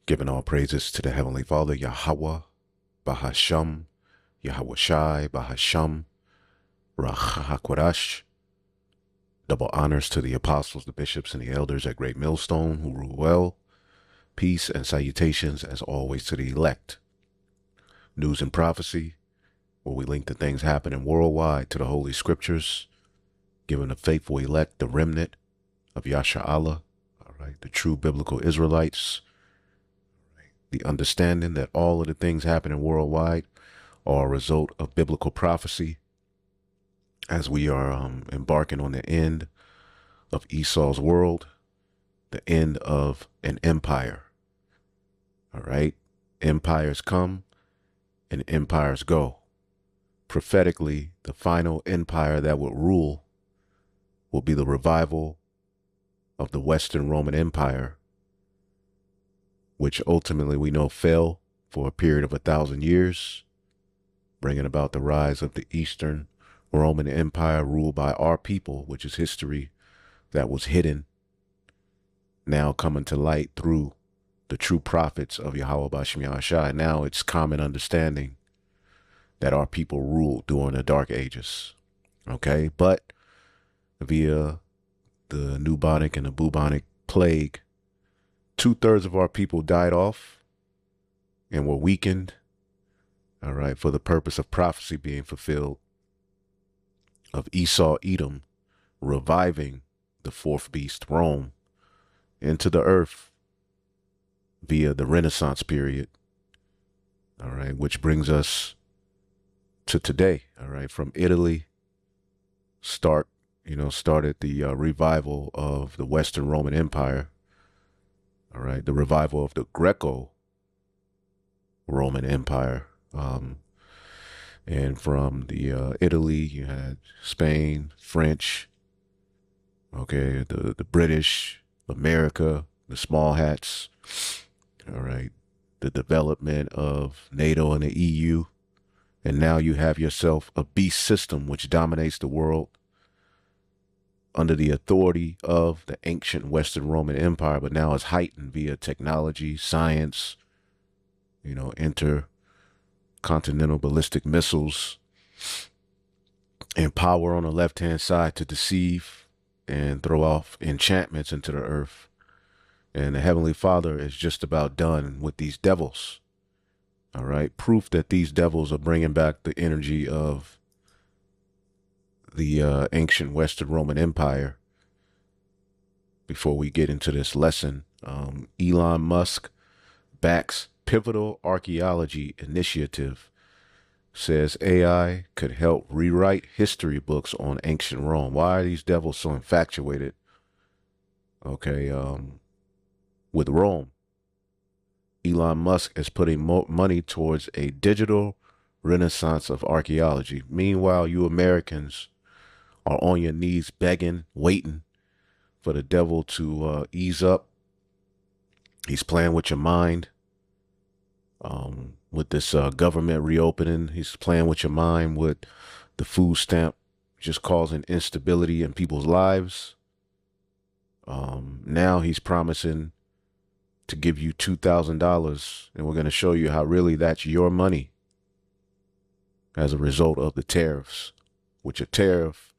Giving all praises to the Heavenly Father, Yahweh, Bahasham, Yahweh Shai, Bahasham, Rachahakwadash. Double honors to the apostles, the bishops, and the elders at Great Millstone who rule well. Peace and salutations, as always, to the elect. News and prophecy, where we link the things happening worldwide to the Holy Scriptures, giving the faithful elect the remnant of Yasha Allah, all right, the true biblical Israelites, the understanding that all of the things happening worldwide are a result of biblical prophecy as we are embarking on the end of Esau's world, the end of an empire. All right. Empires come and empires go. Prophetically, the final empire that will rule will be the revival of the Western Roman Empire, which ultimately we know fell for a period of 1,000 years, bringing about the rise of the Eastern Roman Empire ruled by our people, which is history that was hidden, now coming to light through the true prophets of Yahweh Bashim Yahshai. Now it's common understanding that our people ruled during the Dark Ages, okay? But via the bubonic and the bubonic plague, 2/3 of our people died off and were weakened, all right, for the purpose of prophecy being fulfilled of Esau, Edom, reviving the fourth beast, Rome, into the earth via the Renaissance period, all right, which brings us to today, all right, from Italy, started the revival of the Western Roman Empire, all right, the revival of the Greco-Roman Empire, and from the Italy, you had Spain, French, okay, the British, America, the small hats, all right, the development of NATO and the EU, and now you have yourself a beast system which dominates the world under the authority of the ancient Western Roman Empire, but now is heightened via technology, science, intercontinental ballistic missiles, and power on the left-hand side to deceive and throw off enchantments into the earth. And the Heavenly Father is just about done with these devils. All right. Proof that these devils are bringing back the energy of the ancient Western Roman Empire. Before we get into this lesson, Elon Musk backs pivotal archaeology initiative, says AI could help rewrite history books on ancient Rome. Why are these devils so infatuated? Okay. With Rome, Elon Musk is putting money towards a digital renaissance of archaeology. Meanwhile, you Americans are on your knees begging, waiting for the devil to ease up. He's playing with your mind with this government reopening. He's playing with your mind with the food stamp, just causing instability in people's lives. Now he's promising to give you $2,000, and we're going to show you how really that's your money as a result of the tariffs, which a tariff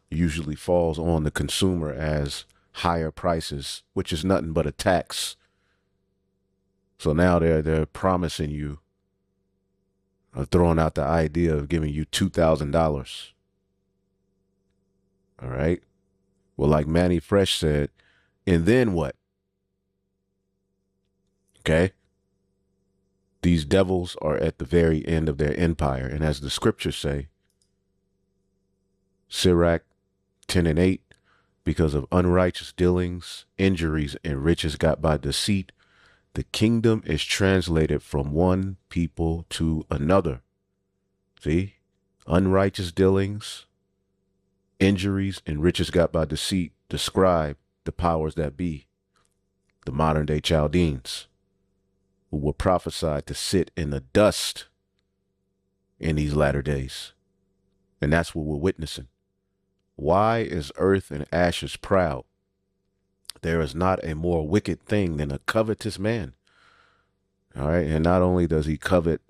usually falls on the consumer as higher prices, which is nothing but a tax. So now they're promising you, throwing out the idea of giving you $2,000. All right. Well, like Manny Fresh said, and then what? Okay. These devils are at the very end of their empire. And as the scriptures say, Sirach 10:8, because of unrighteous dealings, injuries, and riches got by deceit, the kingdom is translated from one people to another. See, unrighteous dealings, injuries, and riches got by deceit describe the powers that be, the modern day Chaldeans, who were prophesied to sit in the dust in these latter days. And that's what we're witnessing. Why is earth and ashes proud? There is not a more wicked thing than a covetous man. All right. And not only does he covet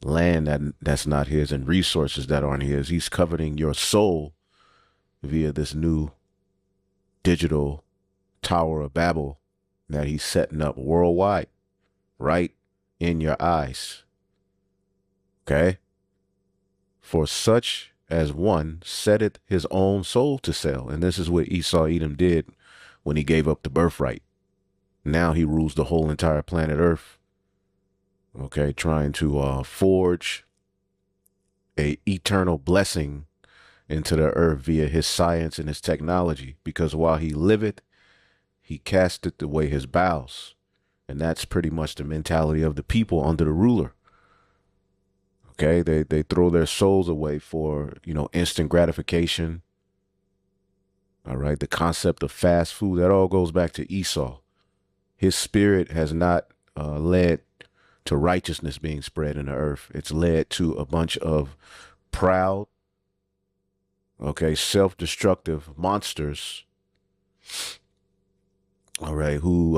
land that's not his and resources that aren't his, he's coveting your soul via this new digital Tower of Babel that he's setting up worldwide, right in your eyes. Okay. For such as one setteth his own soul to sell. And this is what Esau Edom did when he gave up the birthright. Now he rules the whole entire planet Earth. Okay, trying to forge a eternal blessing into the earth via his science and his technology. Because while he liveth, he casteth away his bowels. And that's pretty much the mentality of the people under the ruler. Okay, they throw their souls away for, instant gratification. All right, the concept of fast food, that all goes back to Esau. His spirit has not led to righteousness being spread in the earth. It's led to a bunch of proud, self-destructive monsters, all right, who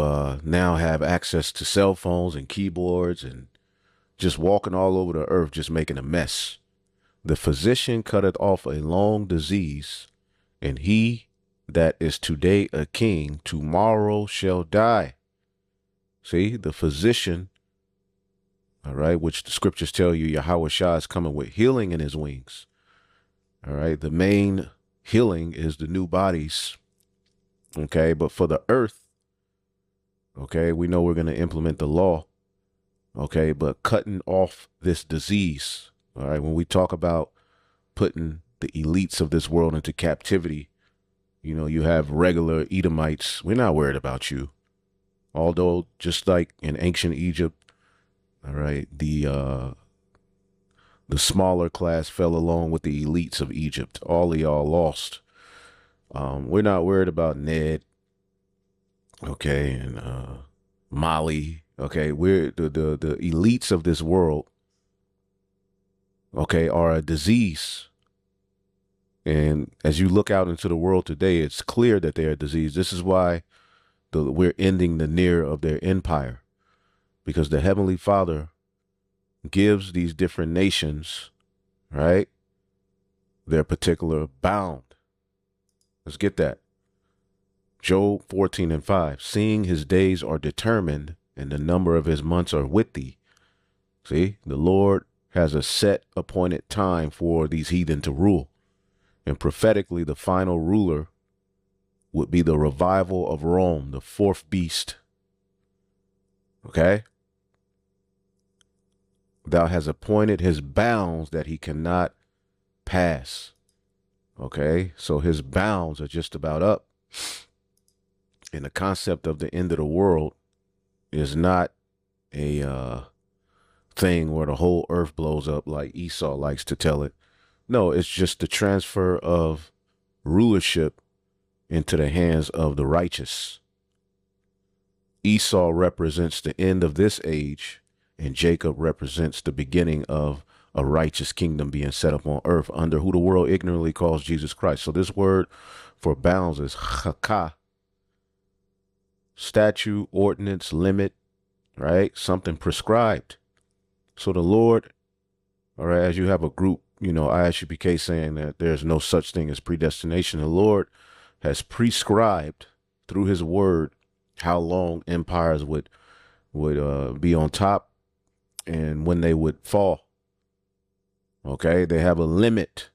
now have access to cell phones and keyboards and just walking all over the earth, just making a mess. The physician cutteth off a long disease, and he that is today a king, tomorrow shall die. See, the physician, all right, which the scriptures tell you Yahweh Shah is coming with healing in his wings. All right, the main healing is the new bodies. Okay, but for the earth, okay, we know we're going to implement the law. Okay, but cutting off this disease. All right, when we talk about putting the elites of this world into captivity, you have regular Edomites. We're not worried about you. Although, just like in ancient Egypt, all right, the smaller class fell along with the elites of Egypt. All of y'all lost. We're not worried about Ned, okay, and Mali. Okay, we're the elites of this world, okay, are a disease. And as you look out into the world today, it's clear that they're a disease. This is why we're ending the near of their empire, because the Heavenly Father gives these different nations, right, their particular bound. Let's get that. Job 14:5, seeing his days are determined and the number of his months are with thee. See, the Lord has a set appointed time for these heathen to rule. And prophetically, the final ruler would be the revival of Rome, the fourth beast. Okay? Thou has appointed his bounds that he cannot pass. Okay? So his bounds are just about up. And the concept of the end of the world is not a thing where the whole earth blows up like Esau likes to tell it. No, it's just the transfer of rulership into the hands of the righteous. Esau represents the end of this age, and Jacob represents the beginning of a righteous kingdom being set up on earth, under who the world ignorantly calls Jesus Christ. So this word for bounds is chaka, statute, ordinance, limit, right? Something prescribed. So the Lord, all right, as you have a group, ISUPK saying that there's no such thing as predestination, the Lord has prescribed through his word how long empires would be on top and when they would fall. Okay, they have a limit,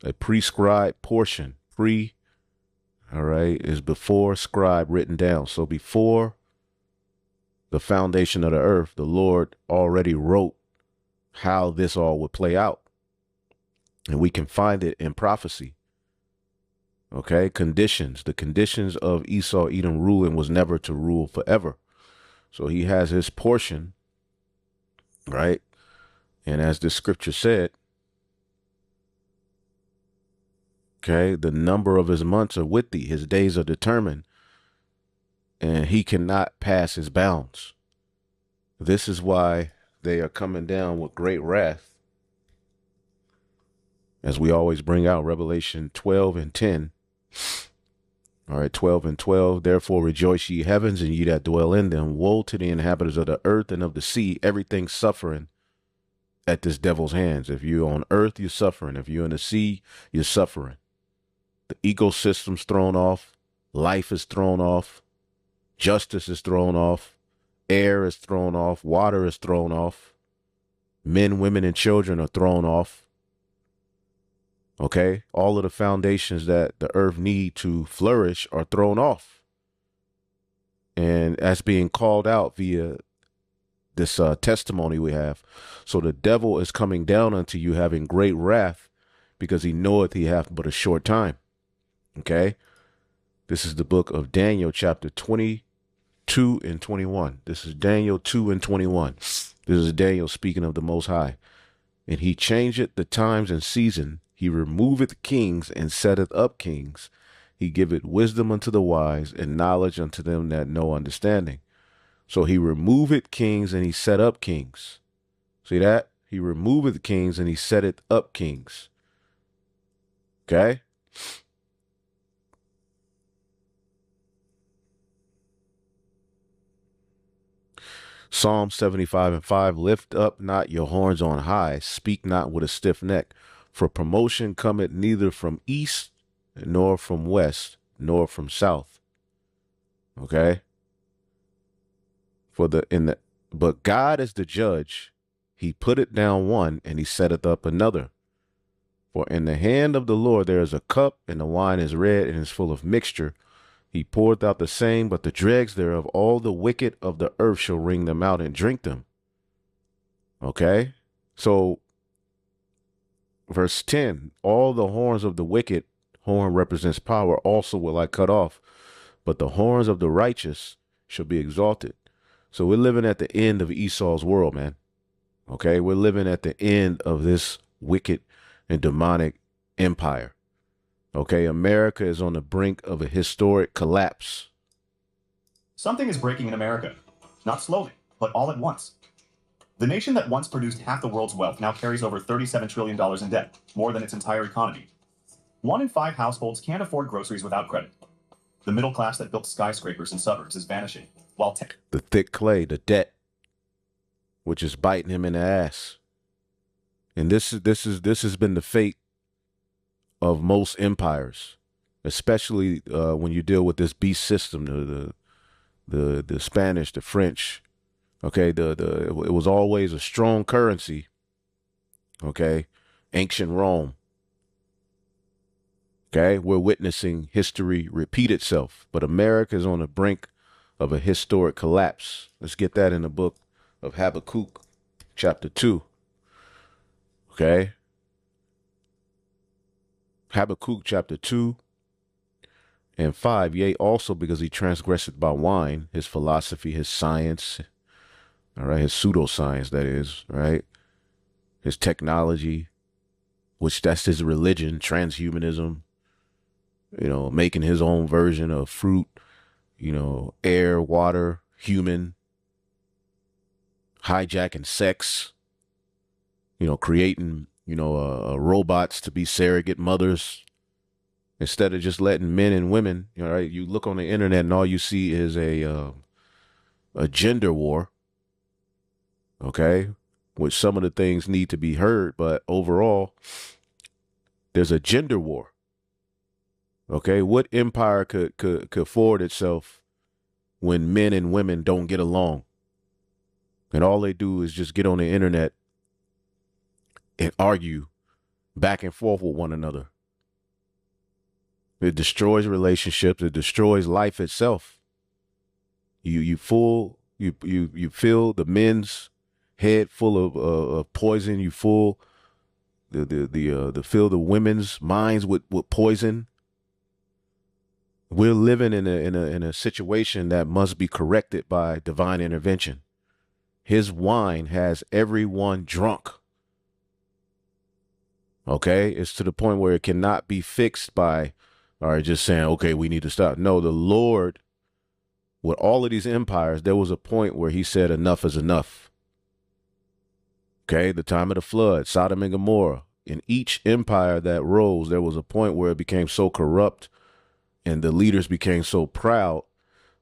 a prescribed portion. All right, is before scribe written down. So before the foundation of the earth, the Lord already wrote how this all would play out. And we can find it in prophecy. Okay, conditions. The conditions of Esau Edom ruling was never to rule forever. So he has his portion, right? And as the scripture said, okay, the number of his months are with thee. His days are determined, and he cannot pass his bounds. This is why they are coming down with great wrath. As we always bring out Revelation 12 and 10, All right, 12 and 12. Therefore rejoice ye heavens and ye that dwell in them. Woe to the inhabitants of the earth and of the sea, everything suffering at this devil's hands. If you're on earth, you're suffering. If you're in the sea, you're suffering. The ecosystem's thrown off. Life is thrown off. Justice is thrown off. Air is thrown off. Water is thrown off. Men, women, and children are thrown off. Okay? All of the foundations that the earth need to flourish are thrown off. And that's being called out via this testimony we have. So the devil is coming down unto you having great wrath because he knoweth he hath but a short time. Okay? This is the book of Daniel, chapter 22 and 21. This is Daniel 2 and 21. This is Daniel speaking of the Most High. And he changeth the times and season. He removeth kings and setteth up kings. He giveth wisdom unto the wise and knowledge unto them that know understanding. So he removeth kings and he set up kings. See that? He removeth kings and he setteth up kings. Okay? Psalm 75 and 5, lift up not your horns on high, speak not with a stiff neck, for promotion cometh neither from east, nor from west, nor from south. Okay? But God is the judge. He putteth down one, and he setteth up another. For in the hand of the Lord there is a cup, and the wine is red, and is full of mixture. He poureth out the same, but the dregs thereof, all the wicked of the earth shall wring them out and drink them. Okay? So, verse 10, all the horns of the wicked, horn represents power, also will I cut off, but the horns of the righteous shall be exalted. So we're living at the end of Esau's world, man. Okay? We're living at the end of this wicked and demonic empire. Okay, America is on the brink of a historic collapse. Something is breaking in America. Not slowly, but all at once. The nation that once produced half the world's wealth now carries over $37 trillion in debt, more than its entire economy. 1 in 5 households can't afford groceries without credit. The middle class that built skyscrapers in suburbs is vanishing, while the thick clay, the debt, which is biting him in the ass. And this has been the fate of most empires, especially when you deal with this beast system, the Spanish, the French. Okay, it was always a strong currency. Okay, ancient Rome. Okay, we're witnessing history repeat itself, but America is on the brink of a historic collapse. Let's get that in the book of Habakkuk, chapter 2. Okay. Habakkuk chapter 2 and 5, yea, also because he transgressed by wine, his philosophy, his science, all right, his pseudoscience, that is, right, his technology, which that's his religion, transhumanism, you know, making his own version of fruit, you know, air, water, human, hijacking sex, you know, creating, you know, robots to be surrogate mothers instead of just letting men and women, you know, right? You look on the internet and all you see is a gender war, okay, which some of the things need to be heard, but overall, there's a gender war. Okay, what empire could afford itself when men and women don't get along, and all they do is just get on the internet and argue back and forth with one another? It destroys relationships. It destroys life itself. You fill the men's head full of poison. You fill fill the women's minds with poison. We're living in a situation that must be corrected by divine intervention. His wine has everyone drunk. Okay, it's to the point where it cannot be fixed by, all right, just saying, okay, we need to stop. No, the Lord, with all of these empires, there was a point where he said enough is enough. Okay, the time of the flood, Sodom and Gomorrah. In each empire that rose, there was a point where it became so corrupt And the leaders became so proud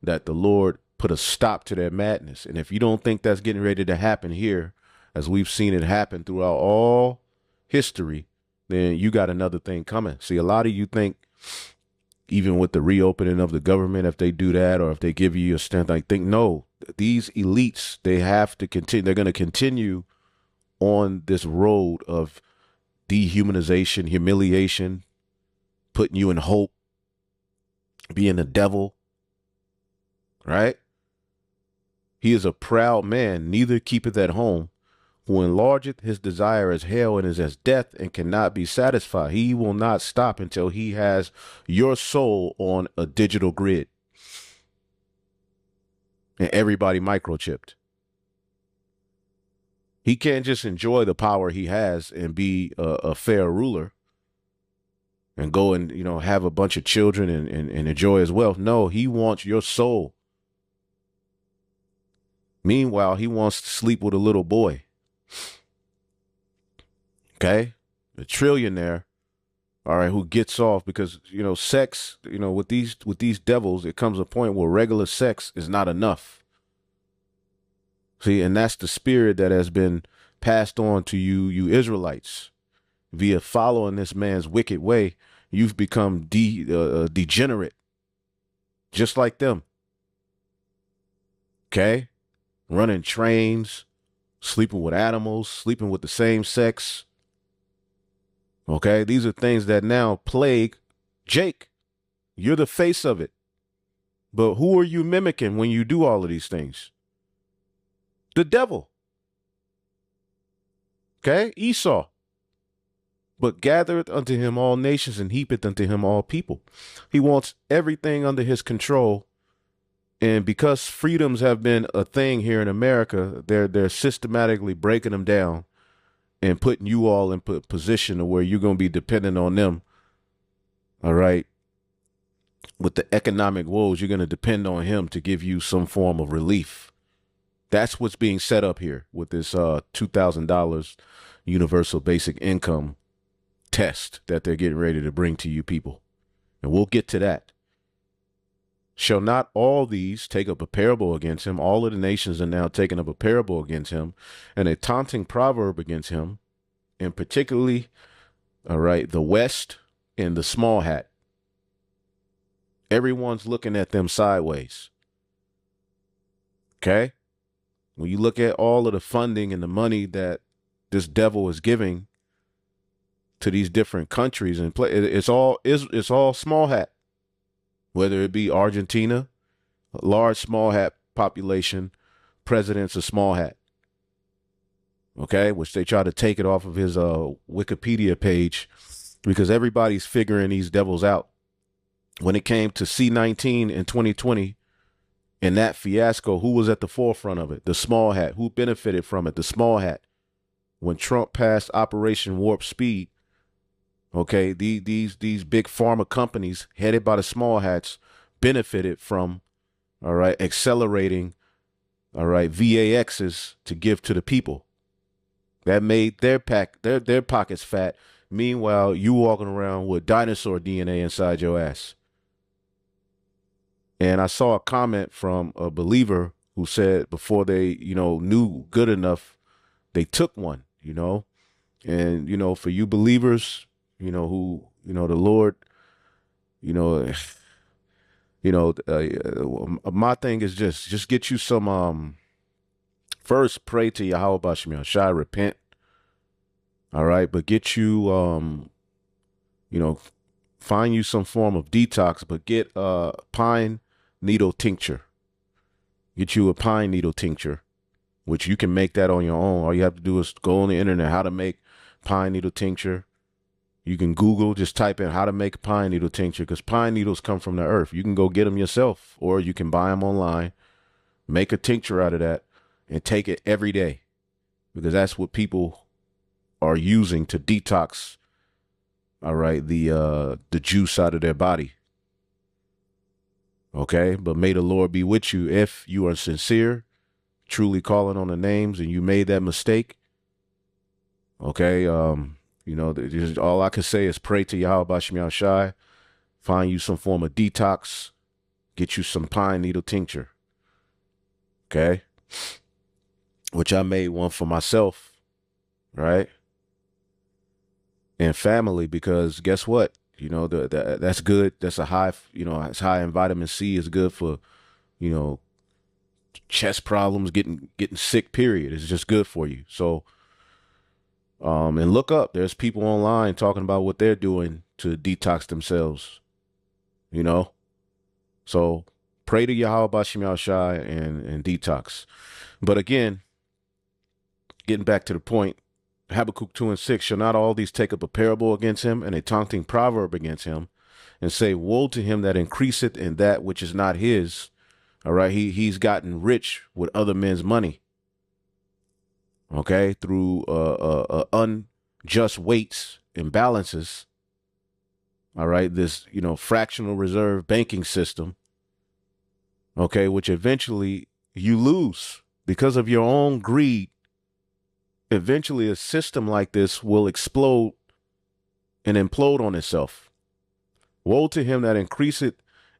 that the Lord put a stop to their madness. And if you don't think that's getting ready to happen here, as we've seen it happen throughout all history, then you got another thing coming. See, a lot of you think even with the reopening of the government, if they do that or if they give you a strength, I think, no, these elites, they have to continue. They're going to continue on this road of dehumanization, humiliation, putting you in hope, being the devil, right? He is a proud man, neither keepeth at home, who enlargeth his desire as hell and is as death and cannot be satisfied. He will not stop until he has your soul on a digital grid and everybody microchipped. He can't just enjoy the power he has and be a fair ruler and go and, you know, have a bunch of children and enjoy his wealth. No, he wants your soul. Meanwhile, he wants to sleep with a little boy. Okay, a trillionaire, all right, who gets off because, you know, sex, you know, with these devils, it comes a point where regular sex is not enough. See, and that's the spirit that has been passed on to you Israelites via following this man's wicked way. You've become degenerate, just like them. Okay, running trains, sleeping with animals, sleeping with the same sex. Okay, these are things that now plague Jake. You're the face of it. But who are you mimicking when you do all of these things? The devil. Okay, Esau. But gathereth unto him all nations and heapeth unto him all people. He wants everything under his control. And because freedoms have been a thing here in America, they're systematically breaking them down and putting you all in position of where you're going to be dependent on them. All right. With the economic woes, you're going to depend on him to give you some form of relief. That's what's being set up here with this $2,000 universal basic income test that they're getting ready to bring to you people. And we'll get to that. Shall not all these take up a parable against him? All of the nations are now taking up a parable against him and a taunting proverb against him, and particularly, all right, the West and the small hat. Everyone's looking at them sideways. Okay? When you look at all of the funding and the money that this devil is giving to these different countries and it's all small hat. Whether it be Argentina, a large small hat population, president's a small hat. Okay, which they try to take it off of his Wikipedia page because everybody's figuring these devils out. When it came to C-19 in 2020 and that fiasco, who was at the forefront of it? The small hat. Who benefited from it? The small hat. When Trump passed Operation Warp Speed, okay, these big pharma companies headed by the small hats benefited from, all right, accelerating, all right, VAXs to give to the people. That made their pockets fat. Meanwhile, you walking around with dinosaur DNA inside your ass. And I saw a comment from a believer who said before they, you know, knew good enough, they took one, you know. And, you know, for you believers, you know, who, you know, the Lord, you know, my thing is just get you some, first pray to Yahweh Bashim Shai, repent. All right. But get you, you know, find you some form of detox, but get pine needle tincture. Get you a pine needle tincture, which you can make that on your own. All you have to do is go on the internet, how to make pine needle tincture. You can Google, just type in how to make pine needle tincture because pine needles come from the earth. You can go get them yourself or you can buy them online, make a tincture out of that and take it every day because that's what people are using to detox, all right, the juice out of their body. Okay, but may the Lord be with you if you are sincere, truly calling on the names and you made that mistake. Okay, you know, all I can say is pray to Yahweh Bashim Shai find you some form of detox, get you some pine needle tincture. Okay. Which I made one for myself, right? And family, because guess what? You know, that's good. That's a high, you know, it's high in vitamin C. Is good for, you know, chest problems, getting sick, period. It's just good for you. So, and look up, there's people online talking about what they're doing to detox themselves, you know? So pray to Yahweh Bashim Yahushai and detox. But again, getting back to the point, Habakkuk 2:6, shall not all these take up a parable against him and a taunting proverb against him and say, woe to him that increaseth in that which is not his. All right. He's gotten rich with other men's money. Okay. Through unjust weights and balances. All right. This, you know, fractional reserve banking system. Okay. Which eventually you lose because of your own greed. Eventually a system like this will explode and implode on itself. Woe to him that increaseth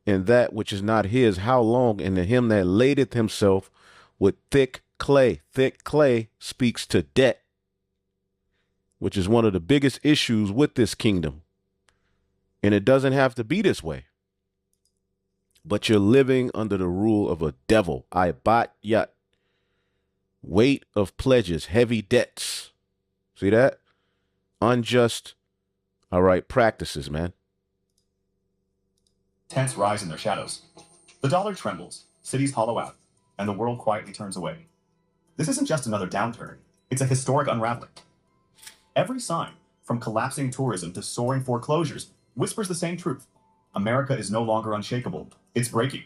in that which is not his, how long? And to him that ladeth himself with thick clay. Thick clay speaks to debt, which is one of the biggest issues with this kingdom. And it doesn't have to be this way. But you're living under the rule of a devil. Ibat Yat. Weight of pledges, heavy debts. See that? Unjust, all right, practices, man. Tents rise in their shadows. The dollar trembles, cities hollow out, and the world quietly turns away. This isn't just another downturn. It's a historic unraveling. Every sign, from collapsing tourism to soaring foreclosures, whispers the same truth. America is no longer unshakable. It's breaking.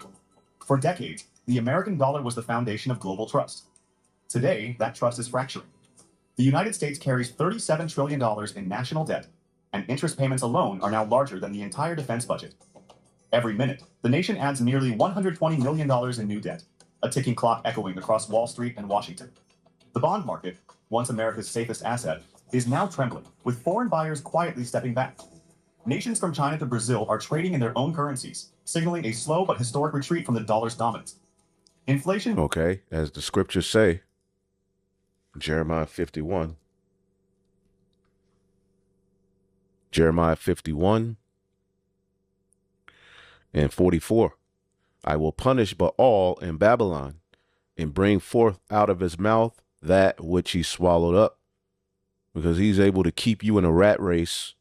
For decades, the American dollar was the foundation of global trust. Today, that trust is fracturing. The United States carries $37 trillion in national debt, and interest payments alone are now larger than the entire defense budget. Every minute, the nation adds nearly $120 million in new debt, a ticking clock echoing across Wall Street and Washington. The bond market, once America's safest asset, is now trembling, with foreign buyers quietly stepping back. Nations from China to Brazil are trading in their own currencies, signaling a slow but historic retreat from the dollar's dominance. Inflation. Okay, as the scriptures say, Jeremiah 51. Jeremiah 51 and 44. I will punish Baal in Babylon and bring forth out of his mouth that which he swallowed up, because he's able to keep you in a rat race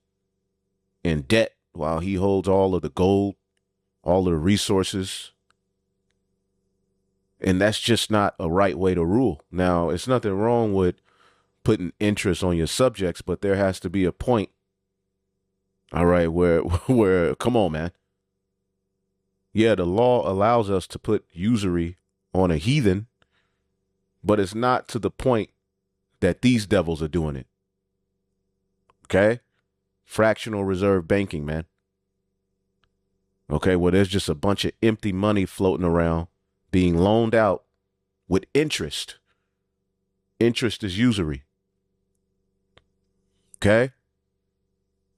in debt while he holds all of the gold, all of the resources. And that's just not a right way to rule. Now, it's nothing wrong with putting interest on your subjects, but there has to be a point, all right, where come on, man. Yeah, the law allows us to put usury on a heathen, but it's not to the point that these devils are doing it. Okay? Fractional reserve banking, man. Okay, well, there's just a bunch of empty money floating around being loaned out with interest. Interest is usury. Okay?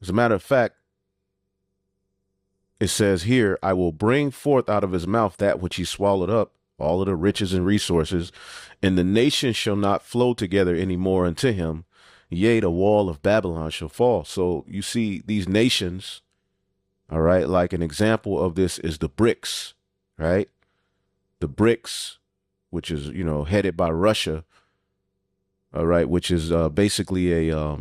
As a matter of fact, it says here, I will bring forth out of his mouth that which he swallowed up, all of the riches and resources, and the nations shall not flow together any more unto him. Yea, the wall of Babylon shall fall. So you see these nations, all right, like an example of this is the BRICS, right? The BRICS, which is, you know, headed by Russia, all right, which is basically a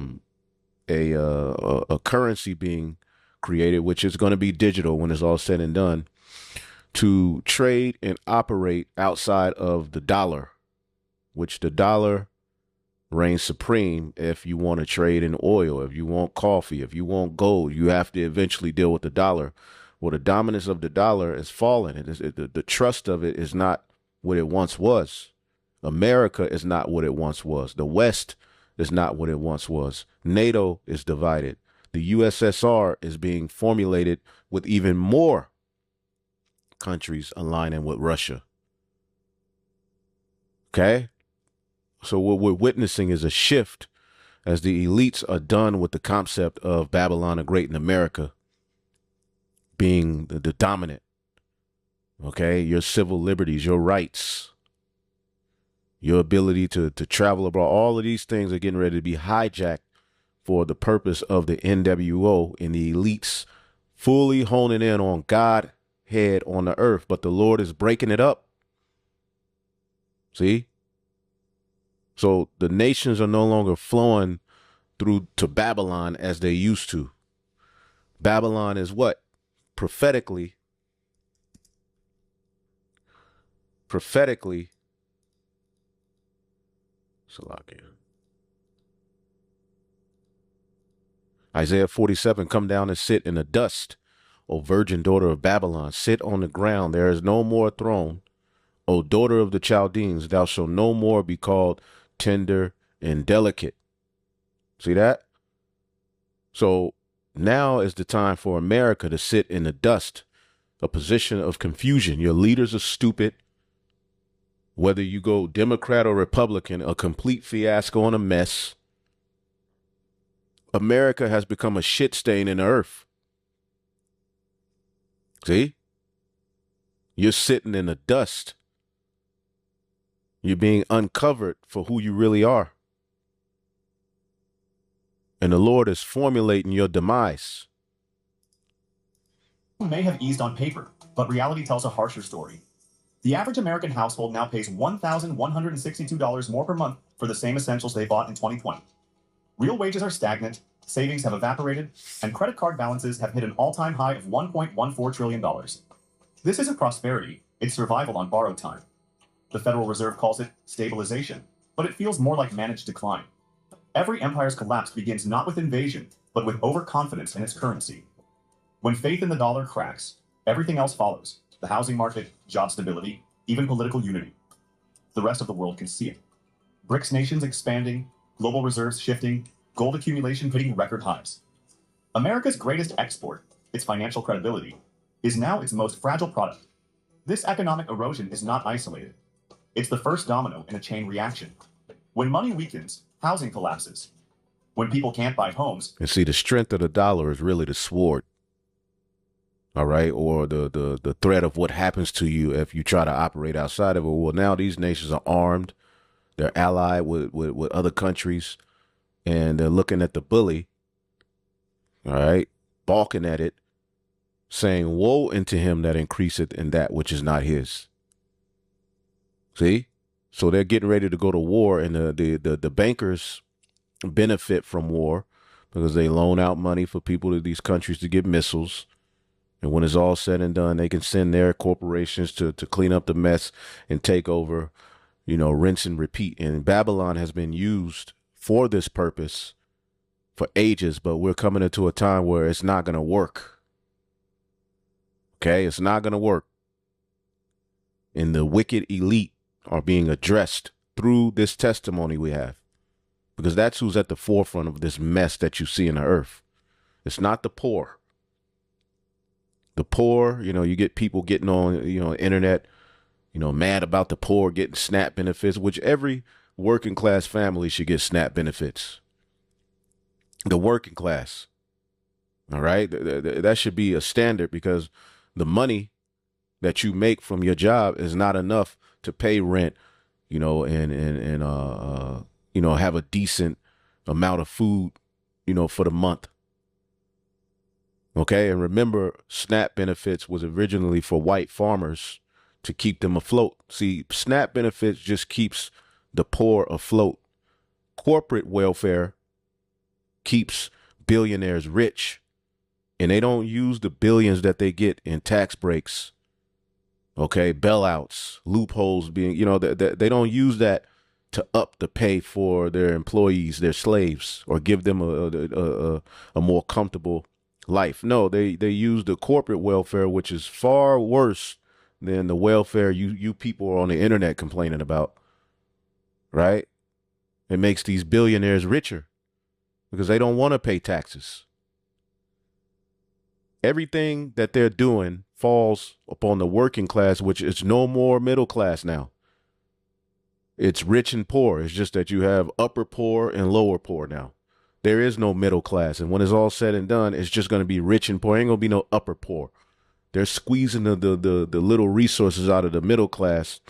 currency being created, which is going to be digital when it's all said and done, to trade and operate outside of the dollar, which the dollar reigns supreme. If you want to trade in oil, if you want coffee, if you want gold, you have to eventually deal with the dollar. Well, the dominance of the dollar is falling. The trust of it is not what it once was. America is not what it once was. The West is not what it once was. NATO is divided. The USSR is being formulated with even more countries aligning with Russia. Okay? So what we're witnessing is a shift as the elites are done with the concept of Babylon the Great in America being the dominant. Okay, your civil liberties, your rights, your ability to travel abroad, all of these things are getting ready to be hijacked for the purpose of the NWO and the elites fully honing in on Godhead on the earth. But the Lord is breaking it up. See? So the nations are no longer flowing through to Babylon as they used to. Babylon is what? Prophetically, Salakia. Isaiah 47, come down and sit in the dust, O virgin daughter of Babylon. Sit on the ground. There is no more throne. O daughter of the Chaldeans, thou shalt no more be called tender and delicate. See that? So now is the time for America to sit in the dust, a position of confusion. Your leaders are stupid. Whether you go Democrat or Republican, a complete fiasco and a mess. America has become a shit stain in the earth. See? You're sitting in the dust. You're being uncovered for who you really are. And the Lord is formulating your demise. May have eased on paper, but reality tells a harsher story. The average American household now pays $1,162 more per month for the same essentials they bought in 2020. Real wages are stagnant, savings have evaporated, and credit card balances have hit an all-time high of $1.14 trillion. This isn't prosperity, it's survival on borrowed time. The Federal Reserve calls it stabilization, but it feels more like managed decline. Every empire's collapse begins not with invasion, but with overconfidence in its currency. When faith in the dollar cracks, everything else follows. The housing market, job stability, even political unity. The rest of the world can see it. BRICS nations expanding, global reserves shifting, gold accumulation hitting record highs. America's greatest export, its financial credibility, is now its most fragile product. This economic erosion is not isolated. It's the first domino in a chain reaction. When money weakens, housing collapses. When people can't buy homes. And see, the strength of the dollar is really the sword. All right. Or the threat of what happens to you if you try to operate outside of it. Well, now these nations are armed. They're allied with other countries. And they're looking at the bully. All right. Balking at it. Saying, woe unto him that increaseth in that which is not his. See? So they're getting ready to go to war, and the bankers benefit from war because they loan out money for people to these countries to get missiles. And when it's all said and done, they can send their corporations to clean up the mess and take over, you know, rinse and repeat. And Babylon has been used for this purpose for ages, but we're coming into a time where it's not going to work. Okay, it's not going to work. And the wicked elite are being addressed through this testimony we have, because that's who's at the forefront of this mess that you see in the earth. It's not the poor. The poor, you know, you get people getting on, you know, internet, you know, mad about the poor getting SNAP benefits, which every working class family should get SNAP benefits. The working class. All right. That should be a standard, because the money that you make from your job is not enough to pay rent, you know, and you know, have a decent amount of food, you know, for the month. Okay. And remember, SNAP benefits was originally for white farmers to keep them afloat. See, SNAP benefits just keeps the poor afloat. Corporate welfare keeps billionaires rich, and they don't use the billions that they get in tax breaks. Okay. Bailouts, loopholes being, you know, they don't use that to up the pay for their employees, their slaves, or give them a more comfortable life. No, they use the corporate welfare, which is far worse than the welfare you people are on the internet complaining about. Right? It makes these billionaires richer because they don't want to pay taxes. Everything that they're doing falls upon the working class, which is no more middle class now. It's rich and poor. It's just that you have upper poor and lower poor now. There is no middle class. And when it's all said and done, it's just going to be rich and poor. Ain't going to be no upper poor. They're squeezing the little resources out of the middle class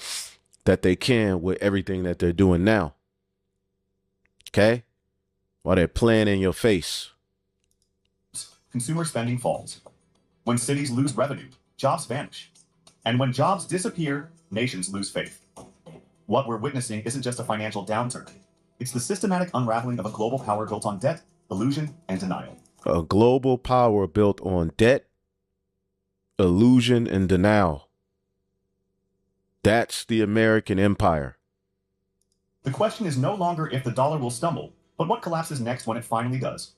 that they can with everything that they're doing now. Okay? While they're playing in your face. Consumer spending falls. When cities lose revenue, jobs vanish. And when jobs disappear, nations lose faith. What we're witnessing isn't just a financial downturn. It's the systematic unraveling of a global power built on debt, illusion, and denial. A global power built on debt, illusion, and denial. That's the American empire. The question is no longer if the dollar will stumble, but what collapses next when it finally does.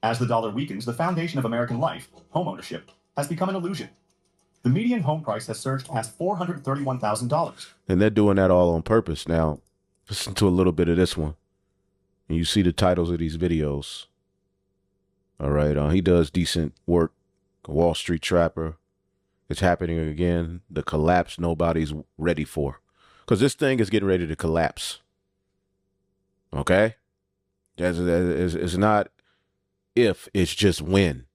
As the dollar weakens, the foundation of American life, homeownership, has become an illusion. The median home price has surged past $431,000. And they're doing that all on purpose. Now, listen to a little bit of this one. And you see the titles of these videos. All right. He does decent work. Wall Street Trapper. It's happening again. The collapse nobody's ready for. Because this thing is getting ready to collapse. Okay? It's not if, it's just when.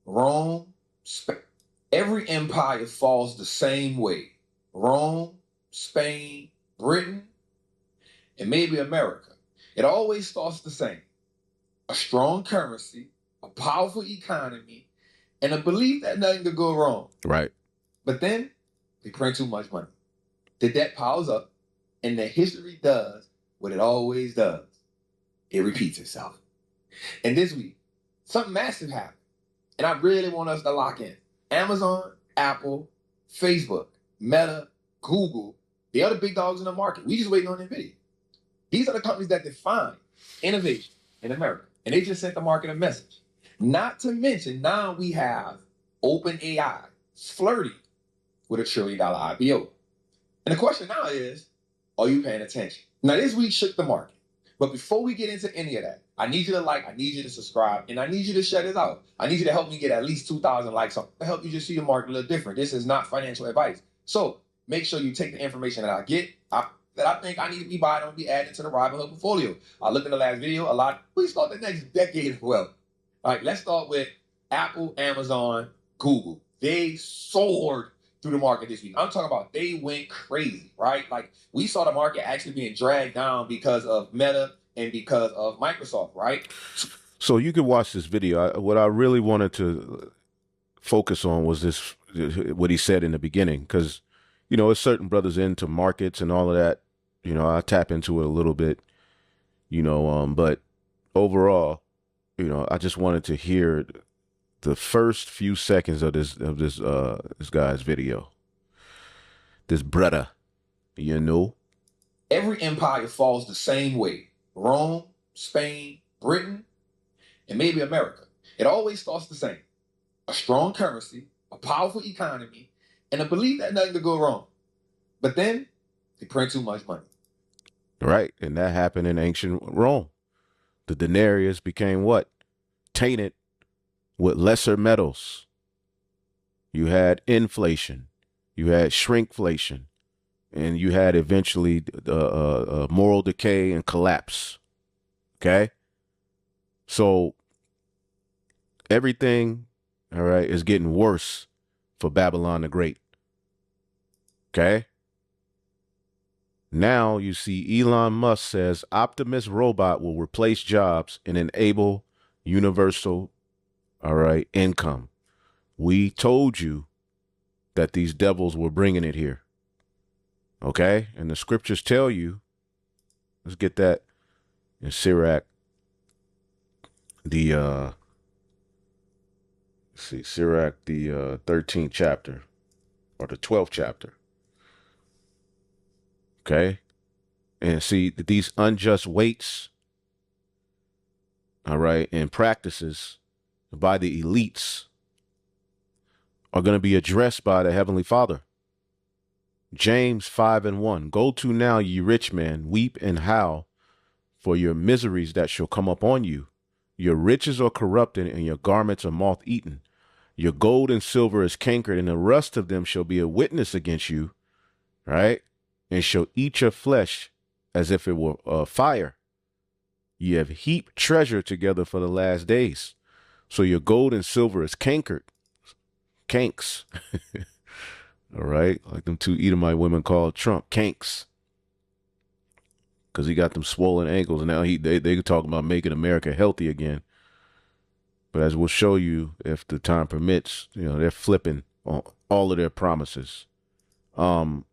Rome, Spain. Every empire falls the same way. Rome, Spain, Britain, and maybe America. It always starts the same. A strong currency, a powerful economy, and a belief that nothing could go wrong. Right. But then they print too much money. The debt piles up, and the history does what it always does. It repeats itself. And this week, something massive happened. And I really want us to lock in. Amazon, Apple, Facebook, Meta, Google, they are the big dogs in the market. We just waiting on NVIDIA. These are the companies that define innovation in America. And they just sent the market a message. Not to mention, now we have OpenAI flirting with $1 trillion IPO. And the question now is, are you paying attention? Now, this week shook the market. But before we get into any of that, I need you to like, I need you to subscribe, and I need you to share this out. I need you to help me get at least 2,000 likes to help you just see the market a little different. This is not financial advice. So make sure you take the information that I get, that I think I need to be buying and be adding to the Robinhood portfolio. I looked in the last video, we start the next decade of wealth. All right, let's start with Apple, Amazon, Google. They soared through the market this week. I'm talking about they went crazy, right? Like we saw the market actually being dragged down because of Meta and because of Microsoft, right? So you could watch this video. What I really wanted to focus on was this, what he said in the beginning, because, you know, it's certain brothers into markets and all of that. You know, I tap into it a little bit, you know, but overall, you know, I just wanted to hear the first few seconds of this guy's video. This brother, you know. Every empire falls the same way. Rome, Spain, Britain, and maybe America. It always starts the same. A strong currency, a powerful economy, and a belief that nothing could go wrong. But then they print too much money. Right. And that happened in ancient Rome. The denarius became what? Tainted with lesser metals. You had inflation. You had shrinkflation. And you had eventually moral decay and collapse. Okay? So everything, all right, is getting worse for Babylon the Great. Okay? Now you see Elon Musk says Optimus robot will replace jobs and enable universal, all right, income. We told you that these devils were bringing it here. Okay? And the scriptures tell you, let's get that in Sirach, Sirach, the 13th chapter, or the 12th chapter. Okay? And see, these unjust weights, all right, and practices by the elites are going to be addressed by the Heavenly Father. James 5:1. Go to now, ye rich men, weep and howl for your miseries that shall come upon you. Your riches are corrupted and your garments are moth-eaten. Your gold and silver is cankered, and the rust of them shall be a witness against you, right? And shall eat your flesh as if it were fire. Ye have heaped treasure together for the last days. So your gold and silver is cankered, kanks. All right, like them two Edomite women called Trump kanks, because he got them swollen ankles, and now they talking about making America healthy again. But as we'll show you, if the time permits, you know, they're flipping on all of their promises. NLT,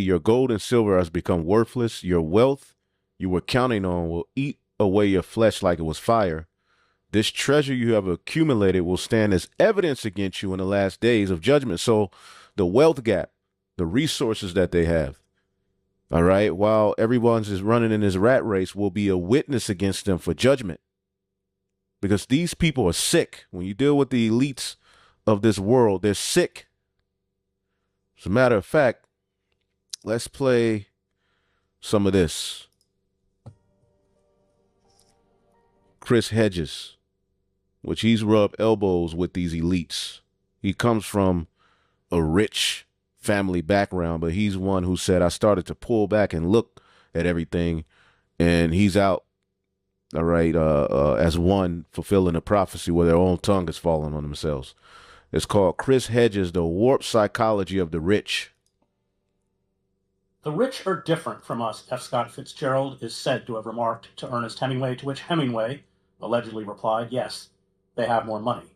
your gold and silver has become worthless. Your wealth you were counting on will eat away your flesh like it was fire. This treasure you have accumulated will stand as evidence against you in the last days of judgment. So the wealth gap, the resources that they have, all right, while everyone's is running in this rat race, will be a witness against them for judgment. Because these people are sick. When you deal with the elites of this world, they're sick. As a matter of fact, let's play some of this. Chris Hedges, which he's rubbed elbows with these elites. He comes from a rich family background, but he's one who said, I started to pull back and look at everything, and he's out, all right, as one fulfilling a prophecy where their own tongue is falling on themselves. It's called Chris Hedges, The Warped Psychology of the Rich. The rich are different from us, F. Scott Fitzgerald is said to have remarked to Ernest Hemingway, to which Hemingway allegedly replied, yes, they have more money.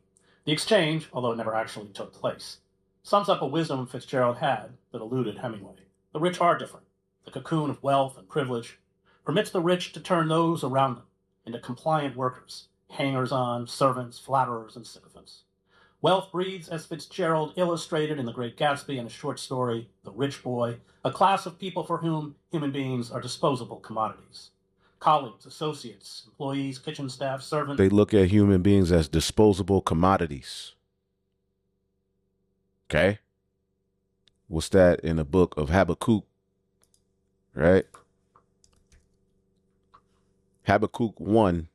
The exchange, although it never actually took place, sums up a wisdom Fitzgerald had that eluded Hemingway. The rich are different. The cocoon of wealth and privilege permits the rich to turn those around them into compliant workers, hangers-on, servants, flatterers, and sycophants. Wealth breeds, as Fitzgerald illustrated in The Great Gatsby in a short story, The Rich Boy, a class of people for whom human beings are disposable commodities. Colleagues, associates, employees, kitchen staff, servants. They look at human beings as disposable commodities. Okay? What's that in the book of Habakkuk? Right? Habakkuk 1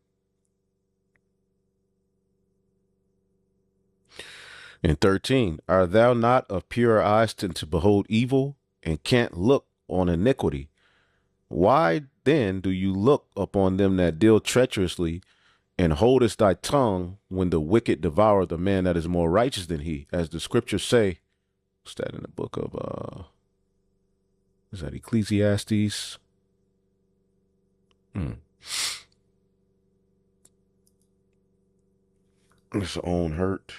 and 13. Are thou not of purer eyes to behold evil, and can't look on iniquity? Why then do you look upon them that deal treacherously, and holdest thy tongue when the wicked devour the man that is more righteous than he? As the scriptures say, what's that in the book of, is that Ecclesiastes? His own hurt.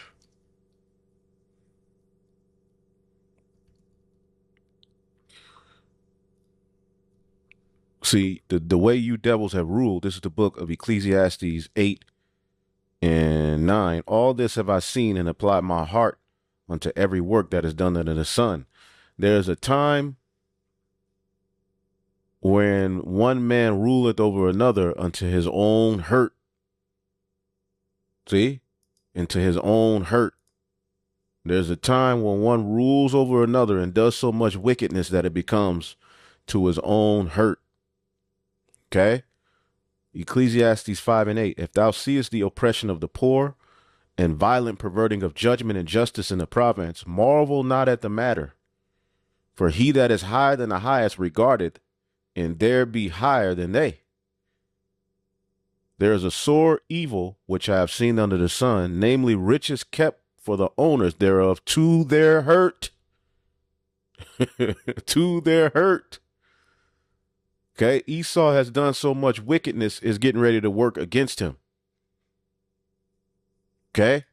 See, the way you devils have ruled, this is the book of Ecclesiastes 8 and 9. All this have I seen and applied my heart unto every work that is done under the sun. There's a time when one man ruleth over another unto his own hurt. See? Into his own hurt. There's a time when one rules over another and does so much wickedness that it becomes to his own hurt. Okay? Ecclesiastes 5 and 8. If thou seest the oppression of the poor and violent perverting of judgment and justice in the province, marvel not at the matter. For he that is higher than the highest regardeth, and there be higher than they. There is a sore evil which I have seen under the sun, namely riches kept for the owners thereof to their hurt. To their hurt. Okay, Esau has done so much wickedness, is getting ready to work against him. Okay?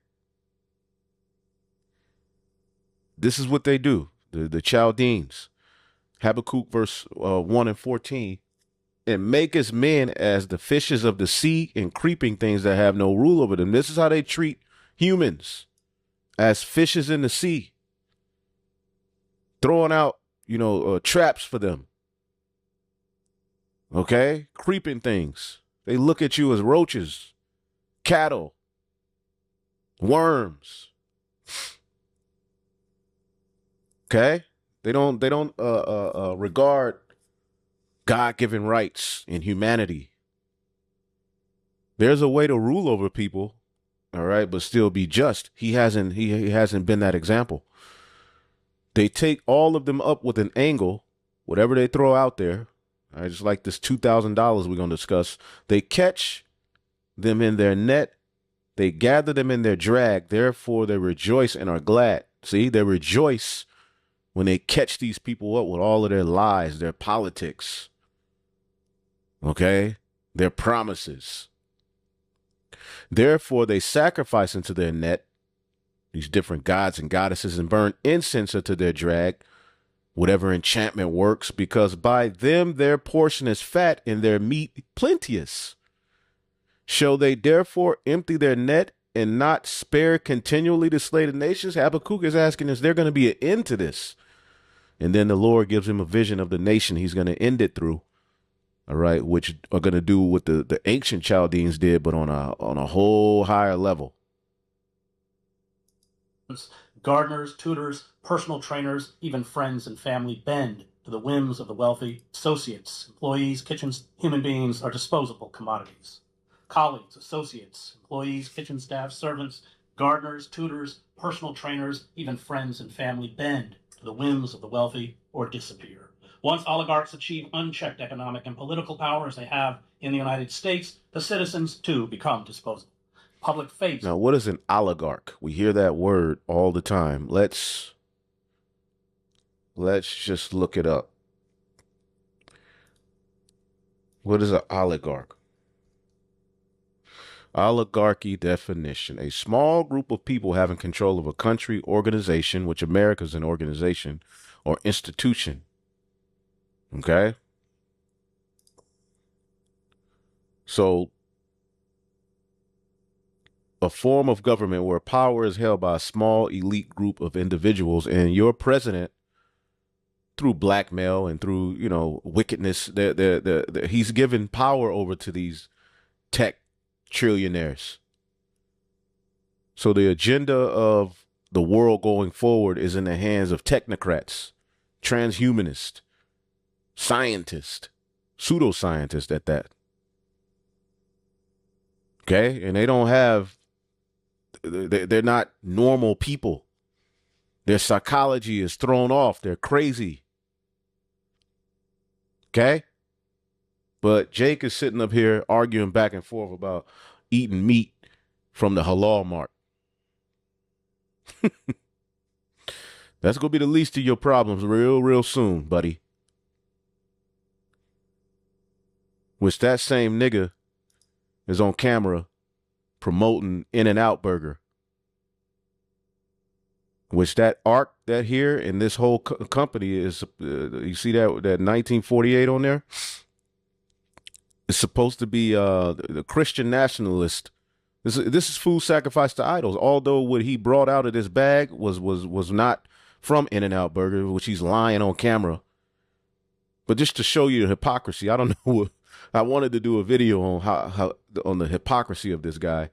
This is what they do, the Chaldeans. Habakkuk verse 1 and 14. And maketh men as the fishes of the sea and creeping things that have no rule over them. This is how they treat humans, as fishes in the sea. Throwing out, traps for them. Okay? Creeping things. They look at you as roaches, cattle, worms. Okay? They don't regard God-given rights and humanity. There's a way to rule over people, all right, but still be just. He hasn't been that example. They take all of them up with an angle, whatever they throw out there, All right, just like this $2,000 we're going to discuss. They catch them in their net. They gather them in their drag. Therefore, they rejoice and are glad. See, they rejoice when they catch these people up with all of their lies, their politics, okay, their promises. Therefore, they sacrifice into their net these different gods and goddesses and burn incense into their drag, whatever enchantment works, because by them their portion is fat and their meat plenteous. Shall they therefore empty their net and not spare continually to slay the nations? Habakkuk is asking, is there going to be an end to this? And then the Lord gives him a vision of the nation he's going to end it through. All right, which are going to do what the ancient Chaldeans did, but on a whole higher level. Gardeners, tutors, personal trainers, even friends and family bend to the whims of the wealthy. Associates, employees, kitchens, human beings are disposable commodities. Colleagues, associates, employees, kitchen staff, servants, gardeners, tutors, personal trainers, even friends and family bend to the whims of the wealthy or disappear. Once oligarchs achieve unchecked economic and political power as they have in the United States, the citizens too become disposable. Public faith. Now, what is an oligarch? We hear that word all the time. Let's just look it up. What is an oligarch? Oligarchy definition: a small group of people having control of a country, organization, which America is an organization, or institution. Okay? So, a form of government where power is held by a small elite group of individuals, and your president, through blackmail and through, wickedness, he's given power over to these tech trillionaires. So the agenda of the world going forward is in the hands of technocrats, transhumanists, scientists, pseudoscientists at that. Okay? And they don't have, they're not normal people. Their psychology is thrown off. They're crazy. Okay? But Jake is sitting up here arguing back and forth about eating meat from the halal mark. That's going to be the least of your problems real soon, buddy. Which that same nigga is on camera promoting In-N-Out Burger. Which that arc that here in this whole company is, you see that 1948 on there? It's supposed to be the Christian nationalist. This is food sacrificed to idols. Although what he brought out of this bag was not from In-N-Out Burger, which he's lying on camera. But just to show you the hypocrisy, I don't know. I wanted to do a video on how on the hypocrisy of this guy.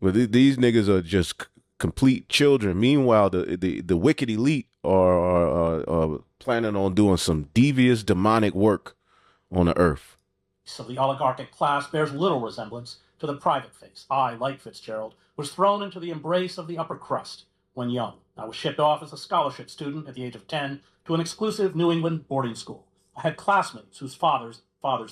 But these niggas are just complete children. Meanwhile, the wicked elite are planning on doing some devious, demonic work on the earth. So the oligarchic class bears little resemblance to the private face. I, like Fitzgerald, was thrown into the embrace of the upper crust when young. I was shipped off as a scholarship student at the age of 10 to an exclusive New England boarding school. I had classmates whose fathers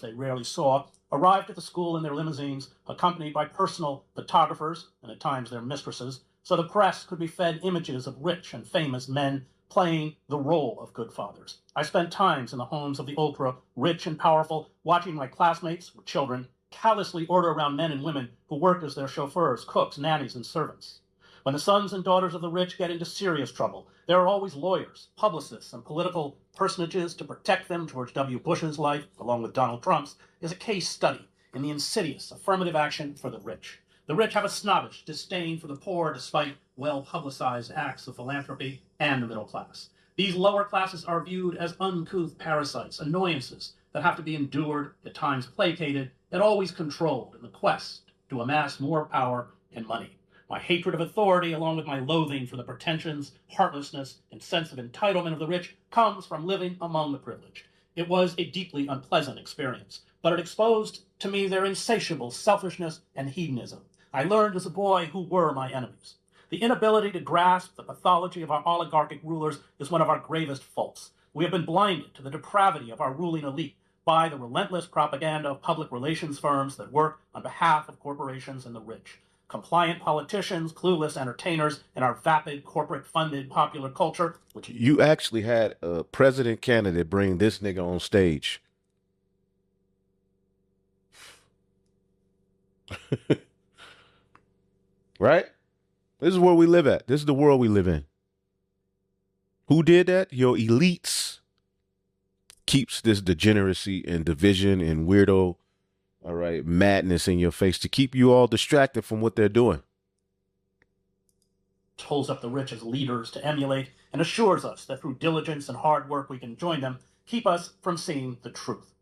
they rarely saw, arrived at the school in their limousines, accompanied by personal photographers and at times their mistresses, so the press could be fed images of rich and famous men playing the role of good fathers. I spent times in the homes of the ultra-rich and powerful, watching my classmates, with children, callously order around men and women who worked as their chauffeurs, cooks, nannies, and servants. When the sons and daughters of the rich get into serious trouble, there are always lawyers, publicists, and political personages to protect them. George W. Bush's life, along with Donald Trump's, is a case study in the insidious affirmative action for the rich. The rich have a snobbish disdain for the poor despite well-publicized acts of philanthropy and the middle class. These lower classes are viewed as uncouth parasites, annoyances that have to be endured, at times placated, and always controlled in the quest to amass more power and money. My hatred of authority, along with my loathing for the pretensions, heartlessness, and sense of entitlement of the rich, comes from living among the privileged. It was a deeply unpleasant experience, but it exposed to me their insatiable selfishness and hedonism. I learned as a boy who were my enemies. The inability to grasp the pathology of our oligarchic rulers is one of our gravest faults. We have been blinded to the depravity of our ruling elite by the relentless propaganda of public relations firms that work on behalf of corporations and the rich. Compliant politicians, clueless entertainers, and our vapid corporate-funded popular culture, which You actually had a president candidate bring this nigga on stage. Right? This is where we live at. This is the world we live in. Who did that? Your elites keeps this degeneracy and division and weirdo, all right, madness in your face to keep you all distracted from what they're doing. holds up the rich as leaders to emulate and assures us that through diligence and hard work we can join them, keep us from seeing the truth.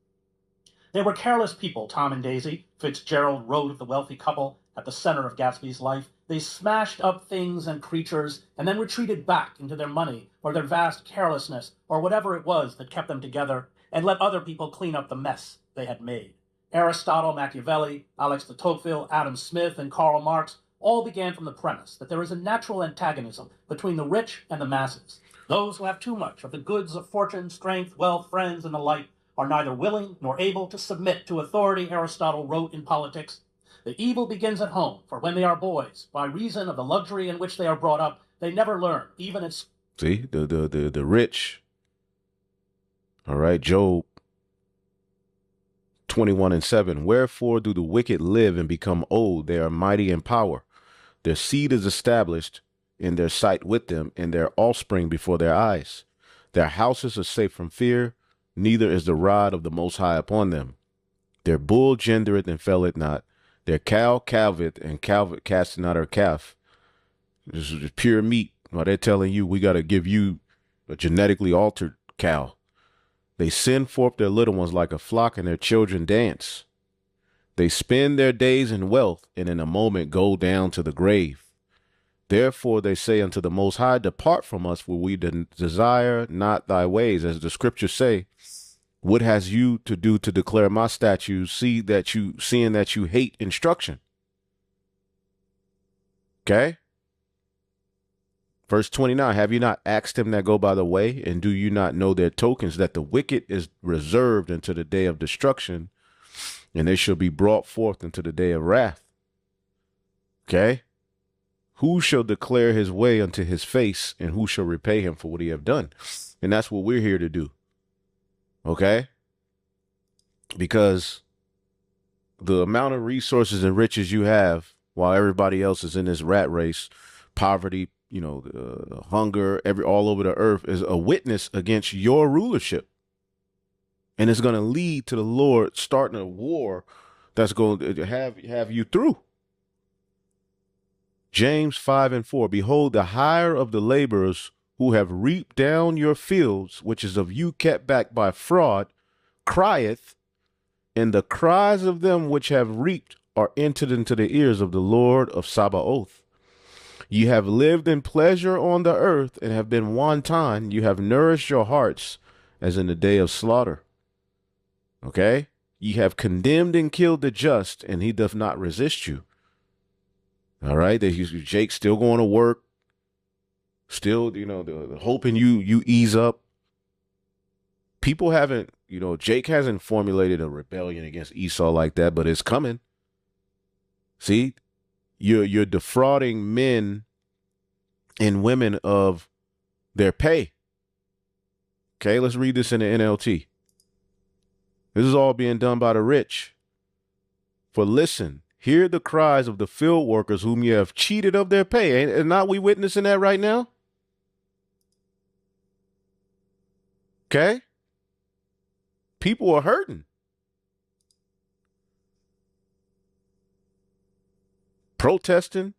They were careless people, Tom and Daisy. Fitzgerald wrote of the wealthy couple at the center of Gatsby's life. They smashed up things and creatures and then retreated back into their money or their vast carelessness or whatever it was that kept them together and let other people clean up the mess they had made. Aristotle, Machiavelli, Alex de Tocqueville, Adam Smith, and Karl Marx all began from the premise that there is a natural antagonism between the rich and the masses. Those who have too much of the goods of fortune, strength, wealth, friends, and the like are neither willing nor able to submit to authority, Aristotle wrote in Politics. The evil begins at home, for when they are boys, by reason of the luxury in which they are brought up, they never learn, even at... See, the rich, all right, Job 21:7. Wherefore do the wicked live and become old? They are mighty in power. Their seed is established in their sight with them, and their offspring before their eyes. Their houses are safe from fear, neither is the rod of the Most High upon them. Their bull gendereth and faileth not. Their cow calveth, and calveth casteth not her calf. This is pure meat. Well, they're telling you we got to give you a genetically altered cow. They send forth their little ones like a flock, and their children dance. They spend their days in wealth, and in a moment go down to the grave. Therefore they say unto the Most High, depart from us, for we desire not thy ways. As the scriptures say, what has you to do to declare my statutes, seeing that you hate instruction? Okay. Verse 29, have you not asked him that go by the way, and do you not know their tokens, that the wicked is reserved unto the day of destruction, and they shall be brought forth into the day of wrath? Okay. Who shall declare his way unto his face, and who shall repay him for what he have done? And that's what we're here to do. Okay? Because the amount of resources and riches you have while everybody else is in this rat race, poverty, hunger, all over the earth is a witness against your rulership. And it's going to lead to the Lord starting a war that's going to have you through. James 5:4, behold, the hire of the laborers who have reaped down your fields, which is of you kept back by fraud, crieth, and the cries of them which have reaped are entered into the ears of the Lord of Sabaoth. Ye have lived in pleasure on the earth, and have been wanton. You have nourished your hearts as in the day of slaughter. Okay? Ye have condemned and killed the just, and he doth not resist you. All right? Jake's still going to work. Still, hoping you ease up. People haven't, Jake hasn't formulated a rebellion against Esau like that, but it's coming. See, you're defrauding men and women of their pay. Okay, let's read this in the NLT. This is all being done by the rich. For listen, hear the cries of the field workers whom you have cheated of their pay. And not we witnessing that right now? Okay? People are hurting. Protesting.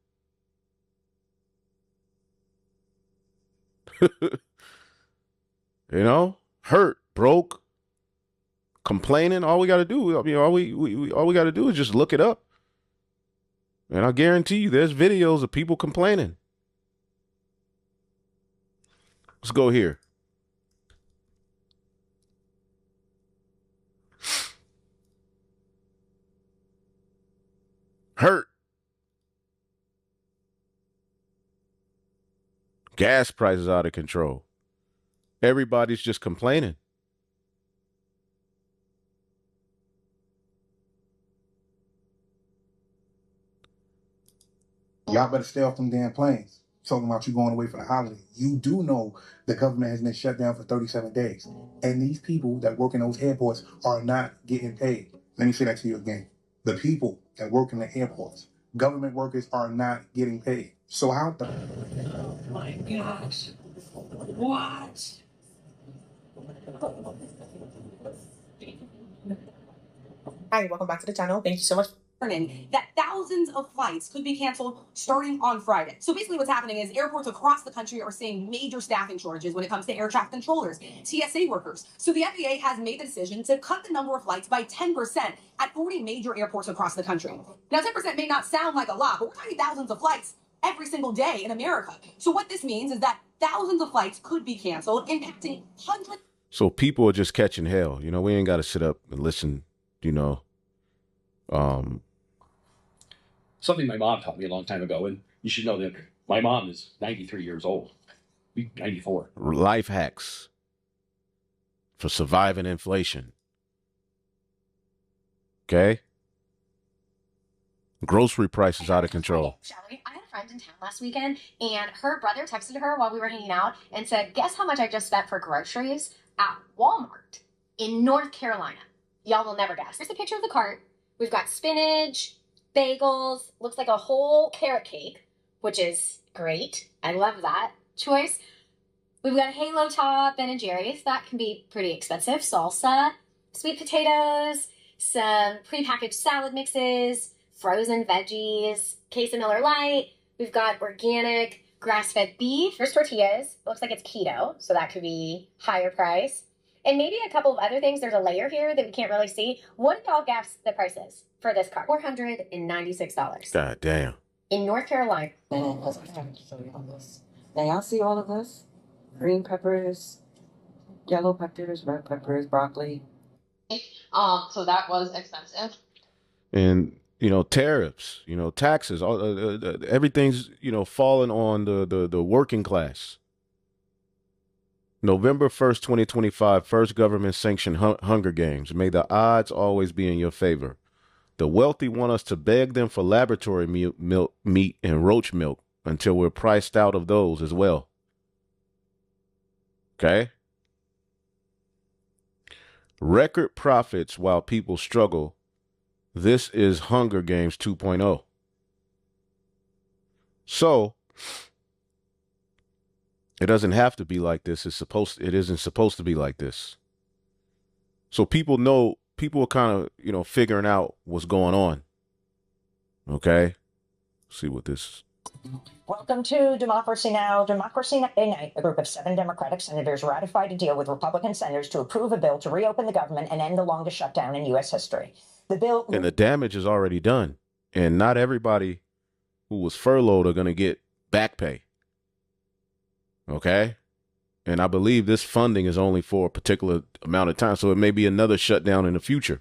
Hurt, broke, complaining. All we got to do, all we got to do is just look it up. And I guarantee you there's videos of people complaining. Let's go here. Hurt. Gas prices out of control. Everybody's just complaining. Y'all better stay off them damn planes. Talking about you going away for the holiday. You do know the government has been shut down for 37 days. And these people that work in those airports are not getting paid. Let me say that to you again. The people that work in the airports, government workers are not getting paid. So how the... Oh my gosh. What? Hi, welcome back to the channel. Thank you so much. That thousands of flights could be canceled starting on Friday. So basically what's happening is airports across the country are seeing major staffing shortages when it comes to air traffic controllers, TSA workers. So the FAA has made the decision to cut the number of flights by 10% at 40 major airports across the country. Now 10% may not sound like a lot, but we're talking thousands of flights every single day in America. So what this means is that thousands of flights could be canceled, impacting hundreds. So people are just catching hell. You know, we ain't got to sit up and listen, you know. Something my mom taught me a long time ago, and you should know that my mom is 93 years old. 94. Life hacks for surviving inflation. Okay? Grocery prices out of control. Shelly, I had a friend in town last weekend, and her brother texted her while we were hanging out and said, guess how much I just spent for groceries at Walmart in North Carolina. Y'all will never guess. Here's a picture of the cart. We've got spinach, bagels, looks like a whole carrot cake, which is great. I love that choice. We've got a Halo Top, Ben & Jerry's. That can be pretty expensive. Salsa, sweet potatoes, some prepackaged salad mixes, frozen veggies, case of Miller Lite. We've got organic grass-fed beef. Here's tortillas. Looks like it's keto, so that could be higher price. And maybe a couple of other things. There's a layer here that we can't really see. What did y'all guess the price is for this cart? $496. God damn. In North Carolina. And let's show you all this. Now y'all see all of this? Green peppers, yellow peppers, red peppers, broccoli. So that was expensive. And, you know, tariffs, you know, taxes, all, everything's, you know, falling on the working class. November 1st, 2025, first government-sanctioned Hunger Games. May the odds always be in your favor. The wealthy want us to beg them for laboratory meat and roach milk until we're priced out of those as well. Okay? Record profits while people struggle. This is Hunger Games 2.0. So, it doesn't have to be like this. It isn't supposed to be like this. So people are kind of, you know, figuring out what's going on. Okay? Let's see what this. Welcome to Democracy Now! Democracy Night, a group of 7 Democratic senators ratified a deal with Republican senators to approve a bill to reopen the government and end the longest shutdown in U.S. history. The bill... And the damage is already done. And not everybody who was furloughed are going to get back pay. Okay? And I believe this funding is only for a particular amount of time, so it may be another shutdown in the future.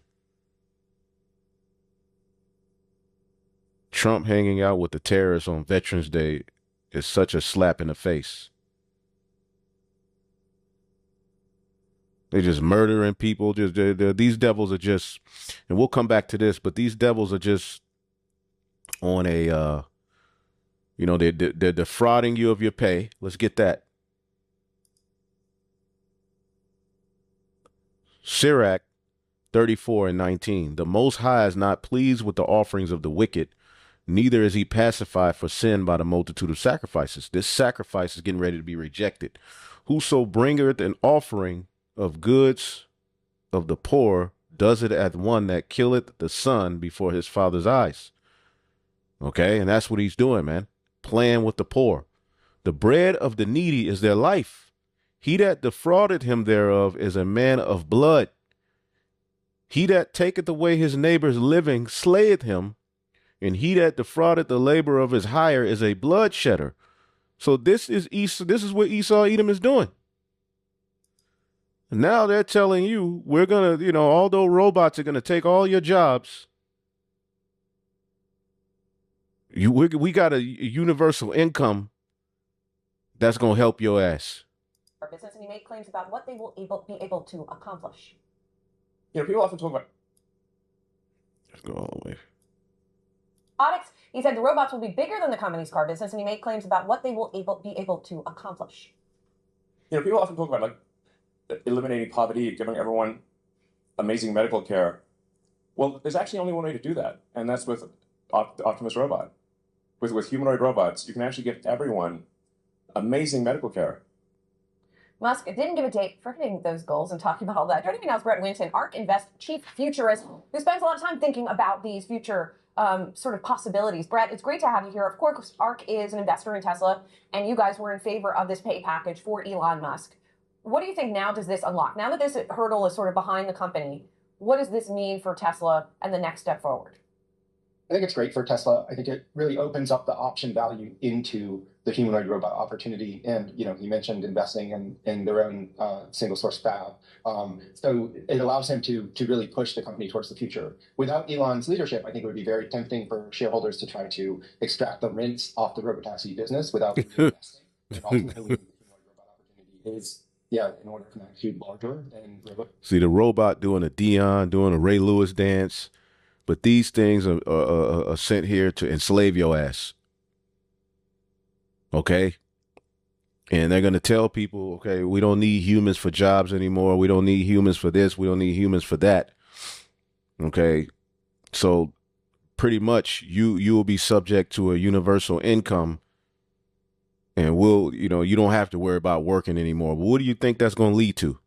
Trump hanging out with the terrorists on Veterans Day is such a slap in the face. They're just murdering people. These devils are just, and we'll come back to this, but these devils are just on a, you know, they're defrauding you of your pay. Let's get that. Sirach 34:19. The Most High is not pleased with the offerings of the wicked, neither is he pacified for sin by the multitude of sacrifices. This sacrifice is getting ready to be rejected. Whoso bringeth an offering of goods of the poor does it as one that killeth the son before his father's eyes. Okay, and that's what he's doing, man. Playing with the poor. The bread of the needy is their life. He that defrauded him thereof is a man of blood. He that taketh away his neighbor's living slayeth him, and he that defrauded the labor of his hire is a bloodshedder. So this is what Esau Edom is doing. Now they're telling you, we're going to, you know, although robots are going to take all your jobs, we got a universal income that's going to help your ass. our business, and he made claims about what they will be able to accomplish. You know, people often talk about. Let's go all the way. Robotics, he said the robots will be bigger than the company's car business, and he made claims about what they will be able to accomplish. You know, people often talk about like eliminating poverty, giving everyone amazing medical care. Well, there's actually only one way to do that, and that's with Optimus Robot. With humanoid robots, you can actually give everyone amazing medical care. Musk didn't give a date for hitting those goals and talking about all that. Joining me now is Brett Winton, ARK Invest chief futurist, who spends a lot of time thinking about these future sort of possibilities. Brett, it's great to have you here. Of course, ARK is an investor in Tesla, and you guys were in favor of this pay package for Elon Musk. What do you think now does this unlock? Now that this hurdle is sort of behind the company, what does this mean for Tesla and the next step forward? I think it's great for Tesla. I think it really opens up the option value into the humanoid robot opportunity. And, you know, he mentioned investing in their own single source fab. So it allows him to really push the company towards the future. Without Elon's leadership, I think it would be very tempting for shareholders to try to extract the rents off the robotaxi business without investing. And ultimately, the humanoid robot opportunity is, in order for that to be larger than robot. See the robot doing a Dion, doing a Ray Lewis dance. But these things are sent here to enslave your ass. Okay? And they're going to tell people, okay, we don't need humans for jobs anymore. We don't need humans for this. We don't need humans for that. Okay? So pretty much you will be subject to a universal income. And you don't have to worry about working anymore. But what do you think that's going to lead to?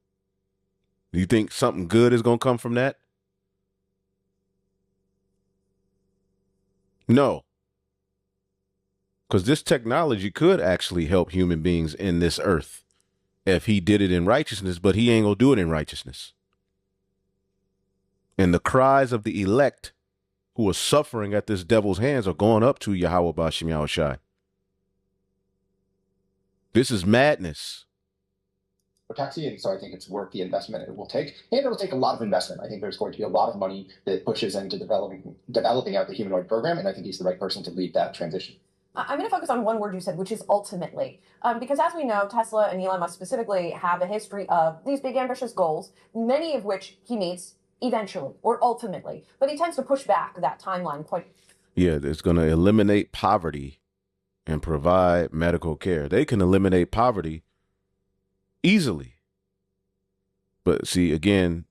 Do you think something good is going to come from that? No, because this technology could actually help human beings in this earth if he did it in righteousness, but he ain't gonna do it in righteousness. And the cries of the elect who are suffering at this devil's hands are going up to Yahweh Bashim Yahushai. This is madness. Taxi, and so I think it's worth the investment it will take, and it will take a lot of investment. I think there's going to be a lot of money that pushes into developing out the humanoid program, and I think he's the right person to lead that transition. I'm going to focus on one word you said, which is ultimately, because as we know, Tesla and Elon Musk specifically have a history of these big ambitious goals, many of which he meets eventually or ultimately, but he tends to push back that timeline quite. Yeah, it's going to eliminate poverty and provide medical care. They can eliminate poverty easily. But see, again,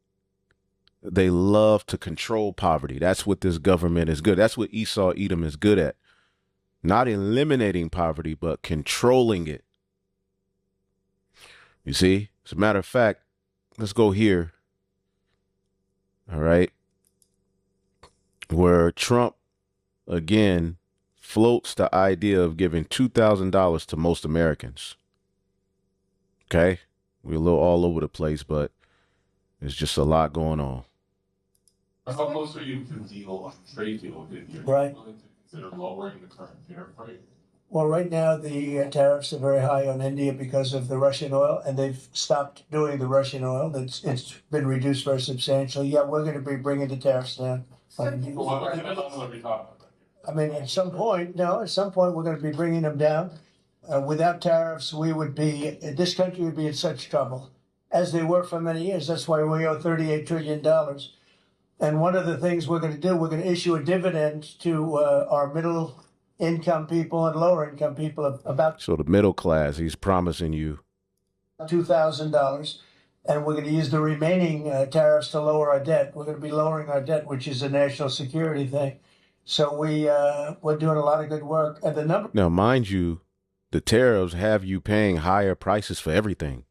they love to control poverty. That's what this government is good. That's what Esau Edom is good at. Not eliminating poverty, but controlling it. You see, as a matter of fact, let's go here. All right. Where Trump, again, floats the idea of giving $2,000 to most Americans. Okay, we're a little all over the place, but there's just a lot going on. How close are you to the deal on trade deal? Right. Consider lowering the current tariff rate? Well, right now the tariffs are very high on India because of the Russian oil, and they've stopped doing the Russian oil. It's been reduced very substantially. Yeah, we're going to be bringing the tariffs down. I mean, at some point we're going to be bringing them down. Without tariffs, this country would be in such trouble, as they were for many years. That's why we owe $38 trillion. And one of the things we're going to do, we're going to issue a dividend to our middle income people and lower income people of about. So the middle class, he's promising you $2,000. And we're going to use the remaining tariffs to lower our debt. We're going to be lowering our debt, which is a national security thing. So we're doing a lot of good work. And the number. Now, mind you, the tariffs have you paying higher prices for everything.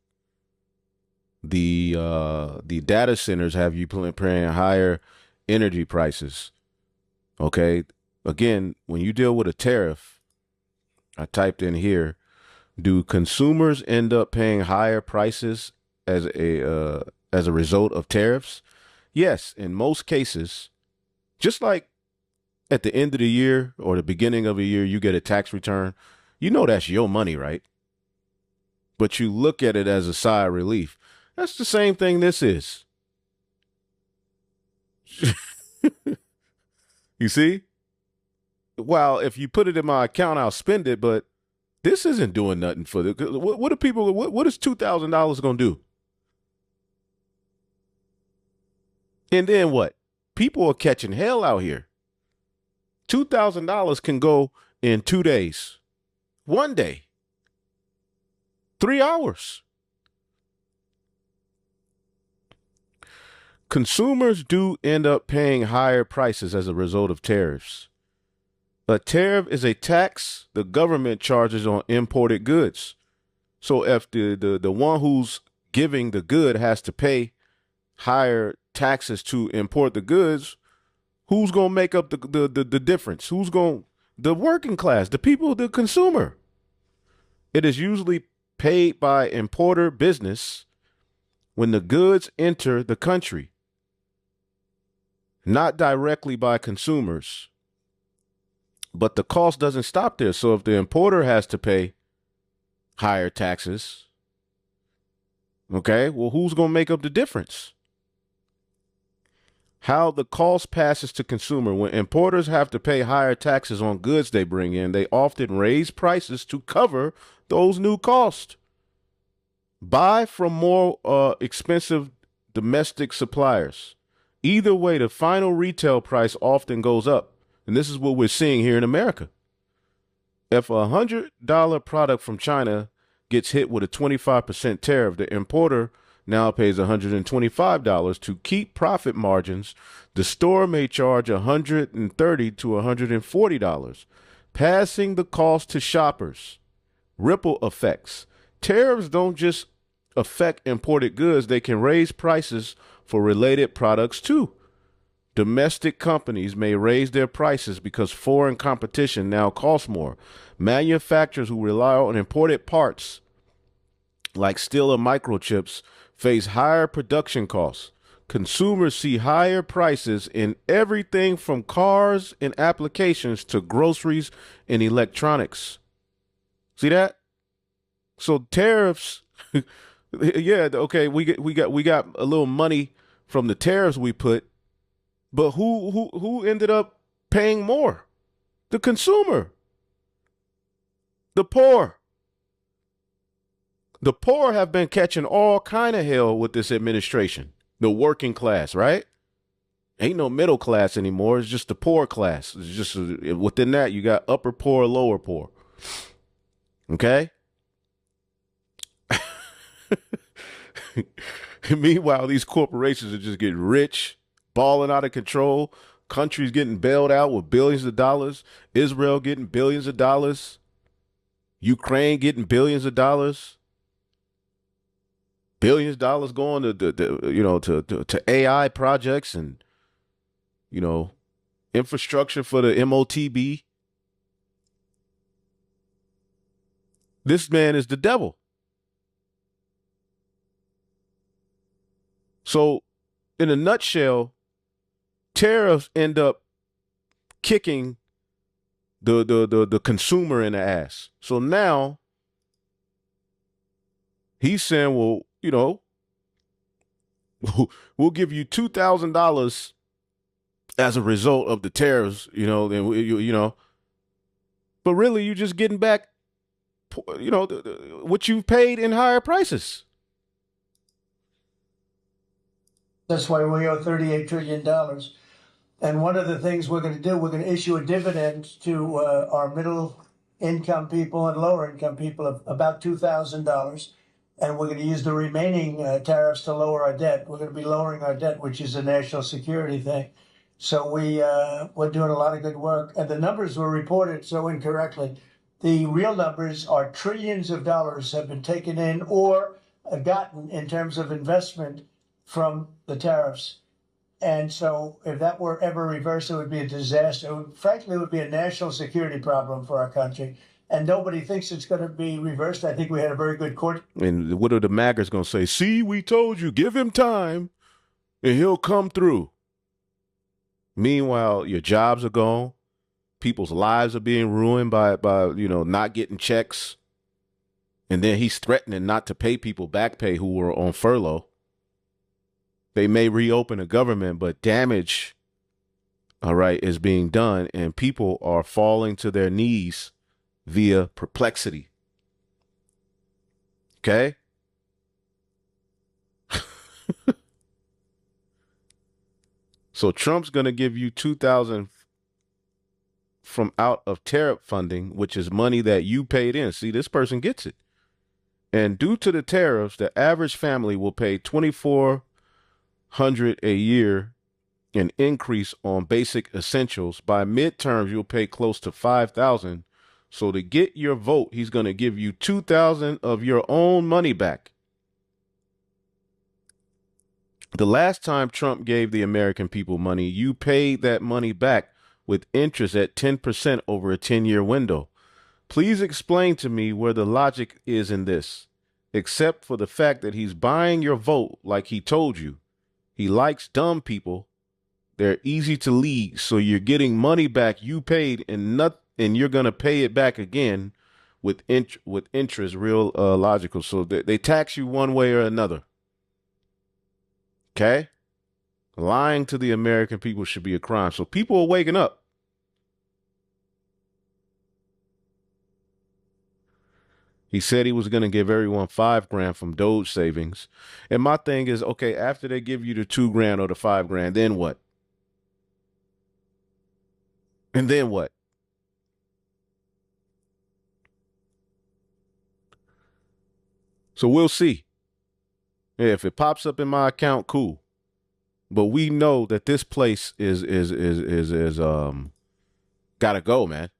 The data centers have you paying higher energy prices. Okay. Again, when you deal with a tariff, I typed in here, do consumers end up paying higher prices as a result of tariffs? Yes, in most cases. Just like at the end of the year or the beginning of a year, you get a tax return. You know that's your money, right? But you look at it as a sigh of relief. That's the same thing this is. You see? Well, if you put it in my account, I'll spend it, but This isn't doing nothing for the. What are people? What is $2,000 going to do? And then what? People are catching hell out here. $2,000 can go in 2 days, 1 day, 3 hours. Consumers do end up paying higher prices as a result of tariffs. A tariff is a tax the government charges on imported goods. So if the one who's giving the good has to pay higher taxes to import the goods, who's going to make up the difference? Who's going, the working class, the people, the consumer. It is usually paid by importer business when the goods enter the country, not directly by consumers. But the cost doesn't stop there. So if the importer has to pay higher taxes, okay, well, who's going to make up the difference? How the cost passes to consumer. When importers have to pay higher taxes on goods they bring in, they often raise prices to cover those new costs. Buy from more expensive domestic suppliers. Either way, the final retail price often goes up. And this is what we're seeing here in America. If a $100 product from China gets hit with a 25% tariff, the importer now pays $125 to keep profit margins. The store may charge $130 to $140, passing the cost to shoppers. Ripple effects. Tariffs don't just affect imported goods, they can raise prices for related products too. Domestic companies may raise their prices because foreign competition now costs more. Manufacturers who rely on imported parts, like steel and microchips, face higher production costs. Consumers see higher prices in everything from cars and applications to groceries and electronics. See that? So tariffs, yeah, okay, we got a little money from the tariffs we put. But who ended up paying more? The consumer. The poor. The poor have been catching all kind of hell with this administration. The working class, right? Ain't no middle class anymore. It's just the poor class. It's just within that you got upper poor, lower poor. Okay? Meanwhile, these corporations are just getting rich, balling out of control. Countries getting bailed out with billions of dollars. Israel getting billions of dollars. Ukraine getting billions of dollars. Billions of dollars going to AI projects and, infrastructure for the MOTB. This man is the devil. So, in a nutshell, tariffs end up kicking the consumer in the ass. So now he's saying, well, we'll give you $2,000 as a result of the tariffs, but really you're just getting back, what you've paid in higher prices. That's why we owe $38 trillion. And one of the things we're going to do, we're going to issue a dividend to our middle income people and lower income people of about $2,000. And we're going to use the remaining tariffs to lower our debt. We're going to be lowering our debt, which is a national security thing. So we're doing a lot of good work. And the numbers were reported so incorrectly. The real numbers are trillions of dollars have been taken in or gotten in terms of investment from the tariffs. And so if that were ever reversed, it would be a disaster. Frankly, it would be a national security problem for our country. And nobody thinks it's going to be reversed. I think we had a very good court. And what are the MAGAs going to say? See, we told you, give him time and he'll come through. Meanwhile, your jobs are gone. People's lives are being ruined by not getting checks. And then he's threatening not to pay people back pay who were on furlough. They may reopen the government, but damage, is being done, and people are falling to their knees via perplexity. Okay. So Trump's going to give you $2,000 from out of tariff funding, which is money that you paid in. See, this person gets it. And due to the tariffs, the average family will pay $2,400 a year in increase on basic essentials. By midterms, you'll pay close to $5,000. So to get your vote, he's going to give you $2,000 of your own money back. The last time Trump gave the American people money, you paid that money back with interest at 10% over a 10-year window. Please explain to me where the logic is in this, except for the fact that he's buying your vote like he told you. He likes dumb people. They're easy to lead, so you're getting money back you paid and you're going to pay it back again with interest, real logical. So they tax you one way or another. Okay? Lying to the American people should be a crime. So people are waking up. He said he was going to give everyone $5,000 from Doge savings. And my thing is, okay, after they give you the $2,000 or the $5,000, then what? And then what? So we'll see. If it pops up in my account, cool. But we know that this place is gotta go, man.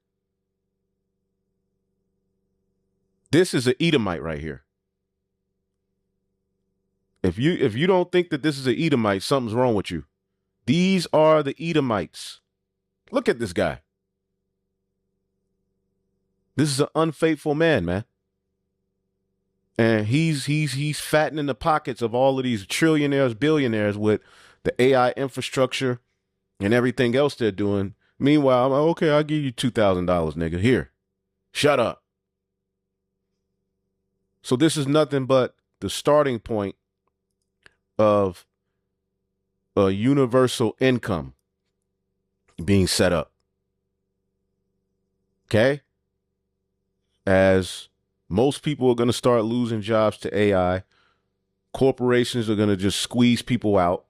This is an Edomite right here. If you don't think that this is an Edomite, something's wrong with you. These are the Edomites. Look at this guy. This is an unfaithful man, man. And he's fattening the pockets of all of these trillionaires, billionaires with the AI infrastructure and everything else they're doing. Meanwhile, I'm like, okay, I'll give you $2,000, nigga. Here, shut up. So this is nothing but the starting point of a universal income being set up. Okay? As most people are going to start losing jobs to AI, corporations are going to just squeeze people out.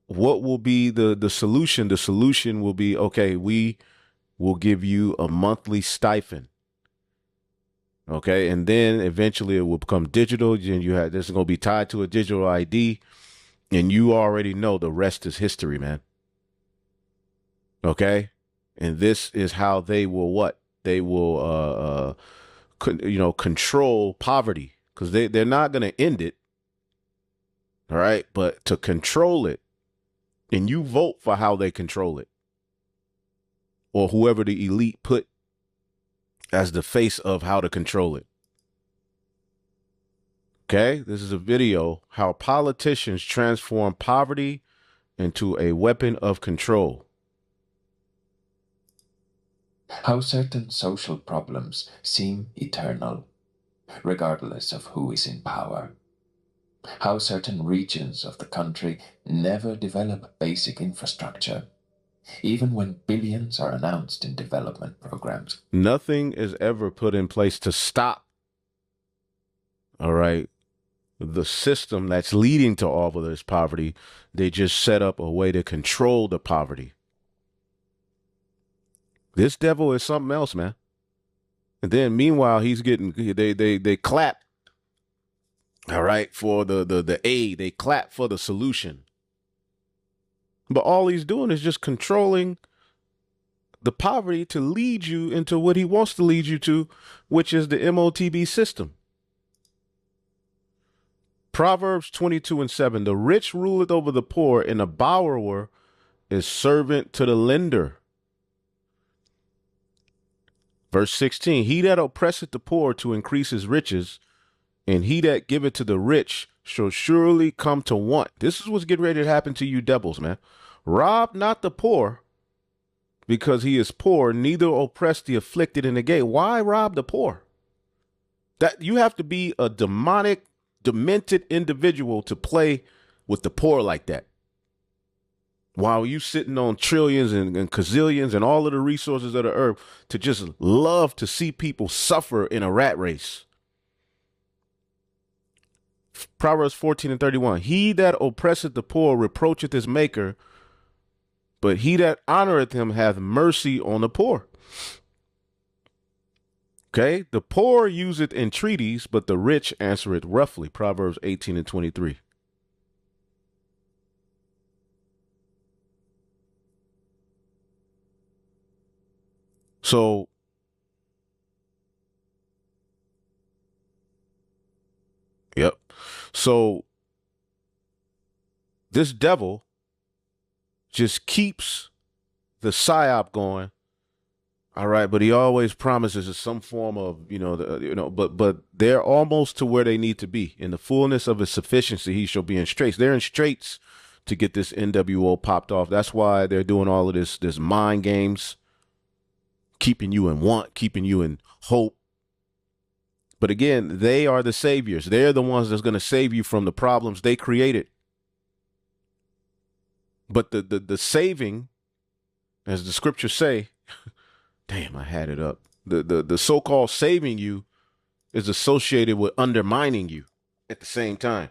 What will be the solution? The solution will be, okay, we will give you a monthly stipend. Okay, and then eventually it will become digital. And this is going to be tied to a digital ID, and you already know the rest is history, man. Okay, and this is how they will what? They will control poverty, because they're not going to end it. All right, but to control it, and you vote for how they control it, or whoever the elite put as the face of how to control it. Okay, this is a video how politicians transform poverty into a weapon of control. How certain social problems seem eternal, regardless of who is in power. How certain regions of the country never develop basic infrastructure, even when billions are announced in development programs. Nothing is ever put in place to stop, all right, the system that's leading to all of this poverty. They just set up a way to control the poverty. This devil is something else, man. And then meanwhile, he's getting, they clap, all right, for the aid. They clap for the solution. But all he's doing is just controlling the poverty to lead you into what he wants to lead you to, which is the MOTB system. Proverbs 22:7, the rich ruleth over the poor, and the borrower is servant to the lender. Verse 16, he that oppresseth the poor to increase his riches, and he that giveth to the rich shall surely come to want. This is what's getting ready to happen to you devils, man. Rob not the poor, because he is poor, neither oppress the afflicted and the gay. Why rob the poor? That you have to be a demonic, demented individual to play with the poor like that. While you sitting on trillions and gazillions and all of the resources of the earth, to just love to see people suffer in a rat race. Proverbs 14:31. He that oppresseth the poor reproacheth his maker, but he that honoreth him hath mercy on the poor. Okay, the poor useth entreaties, but the rich answereth roughly. Proverbs 18:23. So yep. So this devil just keeps the psyop going. All right, but he always promises some form of, but they're almost to where they need to be. In the fullness of his sufficiency, he shall be in straits. They're in straits to get this NWO popped off. That's why they're doing all of this mind games, keeping you in want, keeping you in hope. But again, they are the saviors. They're the ones that's going to save you from the problems they created. But the saving, as the scriptures say, damn, I had it up. The so-called saving you is associated with undermining you at the same time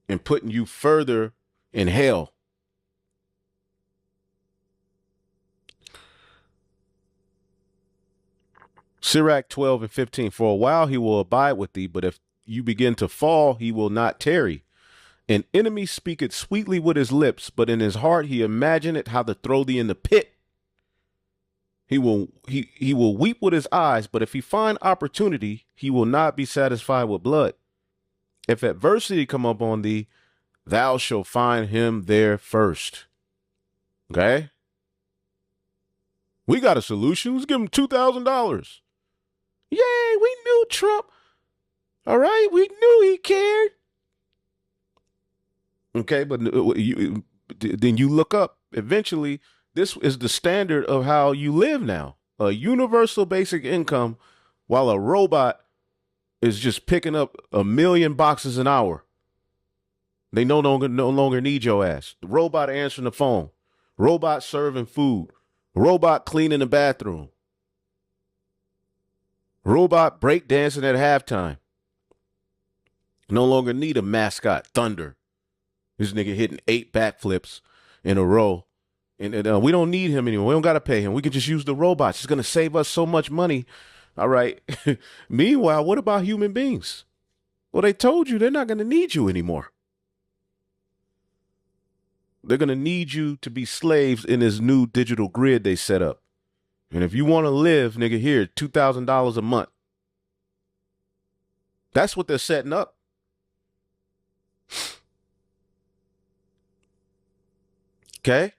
and putting you further in hell. Sirach 12:15. For a while he will abide with thee, but if you begin to fall, he will not tarry. An enemy speaketh sweetly with his lips, but in his heart he imagineth how to throw thee in the pit. He will weep with his eyes, but if he find opportunity, he will not be satisfied with blood. If adversity come upon thee, thou shalt find him there first. Okay? We got a solution. Let's give him $2,000. Yay, we knew Trump. All right, we knew he cared. Okay, but then you look up. Eventually, this is the standard of how you live now. A universal basic income, while a robot is just picking up 1 million boxes an hour. They no longer need your ass. The robot answering the phone. Robot serving food. Robot cleaning the bathroom. Robot breakdancing at halftime. No longer need a mascot, Thunder. This nigga hitting 8 backflips in a row. And we don't need him anymore. We don't got to pay him. We can just use the robots. It's going to save us so much money. All right. Meanwhile, what about human beings? Well, they told you they're not going to need you anymore. They're going to need you to be slaves in this new digital grid they set up. And if you want to live, nigga, here, $2,000 a month. That's what they're setting up. Okay?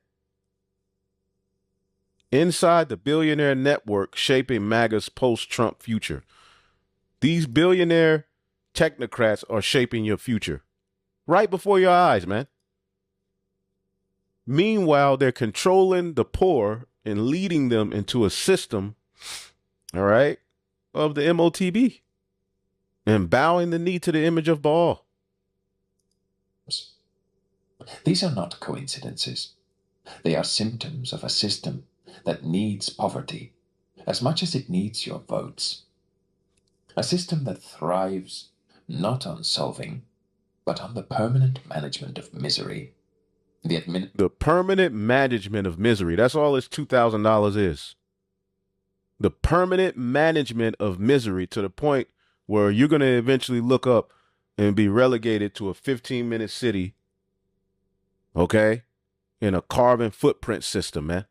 Inside the billionaire network shaping MAGA's post-Trump future. These billionaire technocrats are shaping your future right before your eyes, man. Meanwhile, they're controlling the poor and leading them into a system, all right, of the MOTB and bowing the knee to the image of Baal. These are not coincidences. They are symptoms of a system that needs poverty as much as it needs your votes. A system that thrives not on solving, but on the permanent management of misery. The permanent management of misery. That's all this $2,000 is. The permanent management of misery, to the point where you're going to eventually look up and be relegated to a 15-minute city, okay, in a carbon footprint system, man.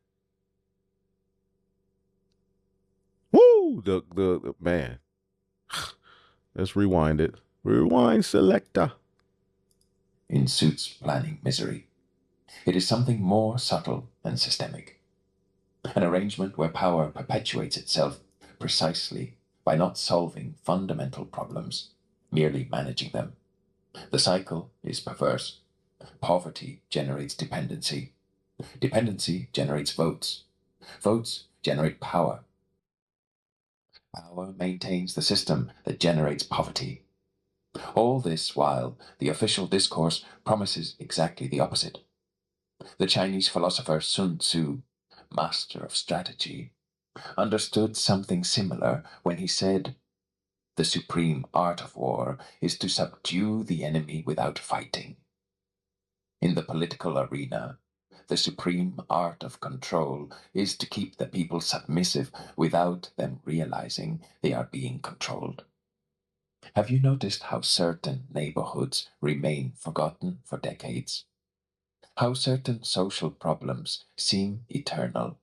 Woo! The man. Let's rewind it. Rewind selector. In suits planning misery. It is something more subtle and systemic. An arrangement where power perpetuates itself precisely by not solving fundamental problems, merely managing them. The cycle is perverse. Poverty generates dependency. Dependency generates votes. Votes generate power. Power maintains the system that generates poverty. All this while the official discourse promises exactly the opposite. The Chinese philosopher Sun Tzu, master of strategy, understood something similar when he said, The supreme art of war is to subdue the enemy without fighting. In the political arena, the supreme art of control is to keep the people submissive without them realizing they are being controlled. Have you noticed how certain neighborhoods remain forgotten for decades? How certain social problems seem eternal,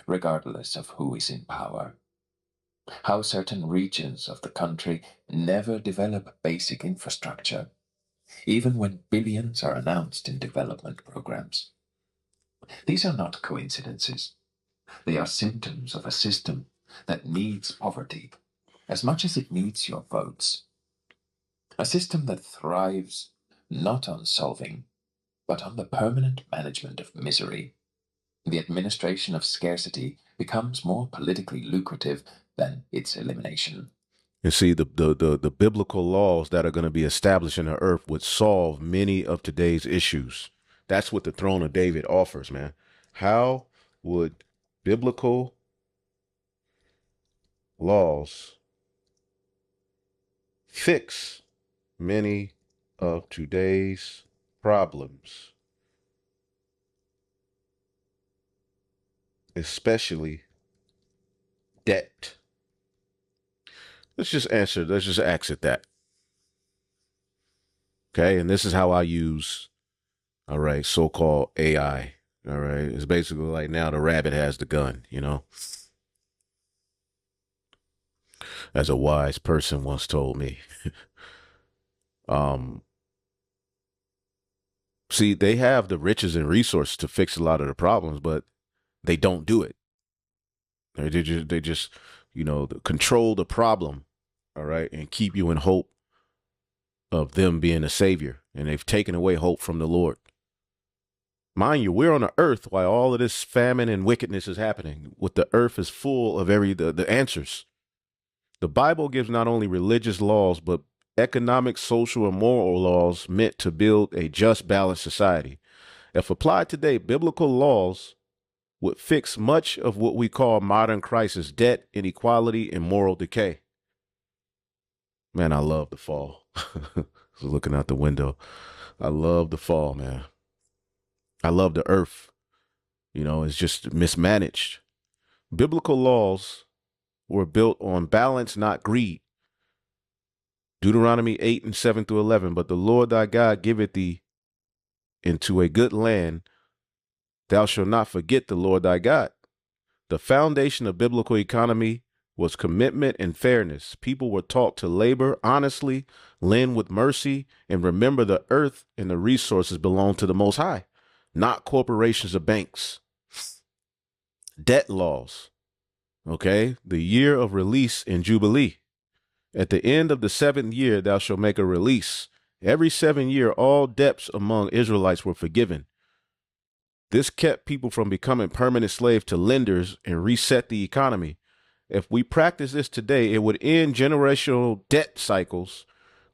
regardless of who is in power? How certain regions of the country never develop basic infrastructure, even when billions are announced in development programs? These are not coincidences. They are symptoms of a system that needs poverty as much as it needs your votes. A system that thrives not on solving, but on the permanent management of misery. The administration of scarcity becomes more politically lucrative than its elimination. And see, the biblical laws that are going to be established in the earth would solve many of today's issues. That's what the throne of David offers, man. How would biblical laws fix many of today's problems, especially debt? Let's just exit that. Okay, and this is how I use, all right, so-called AI. All right, it's basically like now the rabbit has the gun, you know. As a wise person once told me. See, they have the riches and resources to fix a lot of the problems, but they don't do it. They just, you know, control the problem, all right, and keep you in hope of them being a savior. And they've taken away hope from the Lord. Mind you, we're on the earth while all of this famine and wickedness is happening. With the earth is full of the answers. The Bible gives not only religious laws, but economic, social, and moral laws meant to build a just, balanced society. If applied today, biblical laws would fix much of what we call modern crisis: debt, inequality, and moral decay. Man, I love the fall. Looking out the window. I love the fall, man. I love the earth. You know, it's just mismanaged. Biblical laws were built on balance, not greed. Deuteronomy 8:7-11. But the Lord thy God giveth thee into a good land. Thou shalt not forget the Lord thy God. The foundation of biblical economy was commitment and fairness. People were taught to labor honestly, lend with mercy, and remember the earth and the resources belong to the Most High, not corporations or banks. Debt laws. Okay, the year of release in Jubilee. At the end of the 7th year, thou shalt make a release. Every 7 year, all debts among Israelites were forgiven. This kept people from becoming permanent slaves to lenders and reset the economy. If we practice this today, it would end generational debt cycles,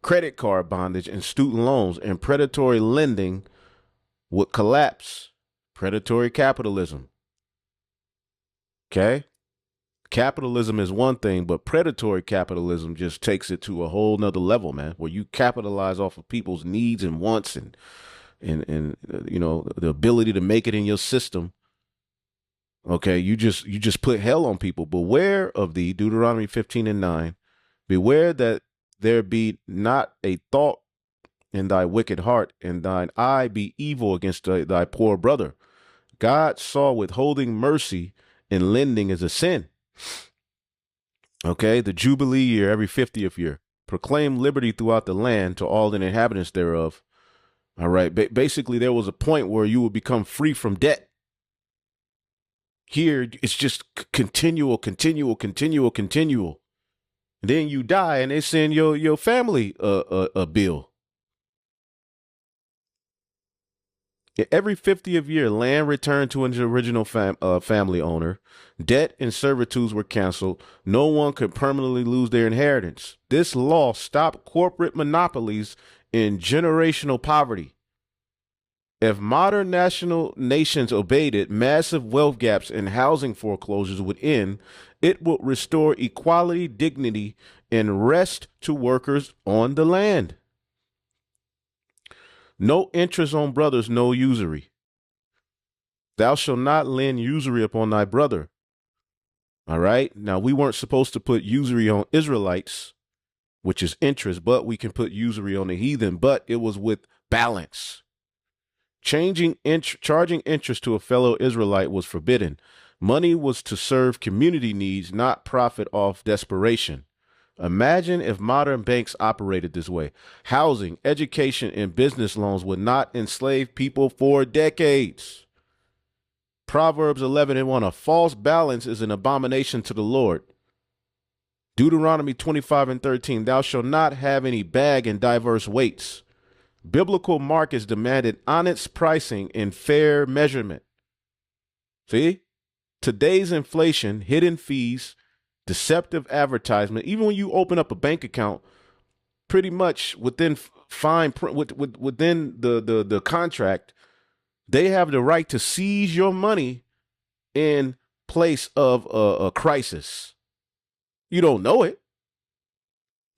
credit card bondage, and student loans, and predatory lending would collapse. Predatory capitalism. Okay? Capitalism is one thing, but predatory capitalism just takes it to a whole nother level, man, where you capitalize off of people's needs and wants and you know, the ability to make it in your system. Okay, you just put hell on people. Beware of thee, Deuteronomy 15:9. Beware that there be not a thought in thy wicked heart, and thine eye be evil against thy poor brother. God saw withholding mercy and lending as a sin. Okay, the Jubilee year, every 50th year. Proclaim liberty throughout the land to all the inhabitants thereof. All right, basically there was a point where you would become free from debt. Here, it's just continual. And then you die and they send your family a bill. Every 50th year, land returned to its original family owner. Debt and servitudes were canceled. No one could permanently lose their inheritance. This law stopped corporate monopolies and generational poverty. If modern national nations obeyed it, massive wealth gaps and housing foreclosures would end. It would restore equality, dignity, and rest to workers on the land. No interest on brothers, no usury. Thou shalt not lend usury upon thy brother. All right. Now, we weren't supposed to put usury on Israelites, which is interest, but we can put usury on the heathen, but it was with balance. Charging interest to a fellow Israelite was forbidden. Money was to serve community needs, not profit off desperation. Imagine if modern banks operated this way. Housing, education, and business loans would not enslave people for decades. Proverbs 11:1, a false balance is an abomination to the Lord. Deuteronomy 25:13, thou shalt not have any bag in diverse weights. Biblical markets demanded honest pricing and fair measurement. See? Today's inflation, hidden fees, deceptive advertisement, even when you open up a bank account, pretty much within fine print, within the contract, they have the right to seize your money in place of a crisis. You don't know it.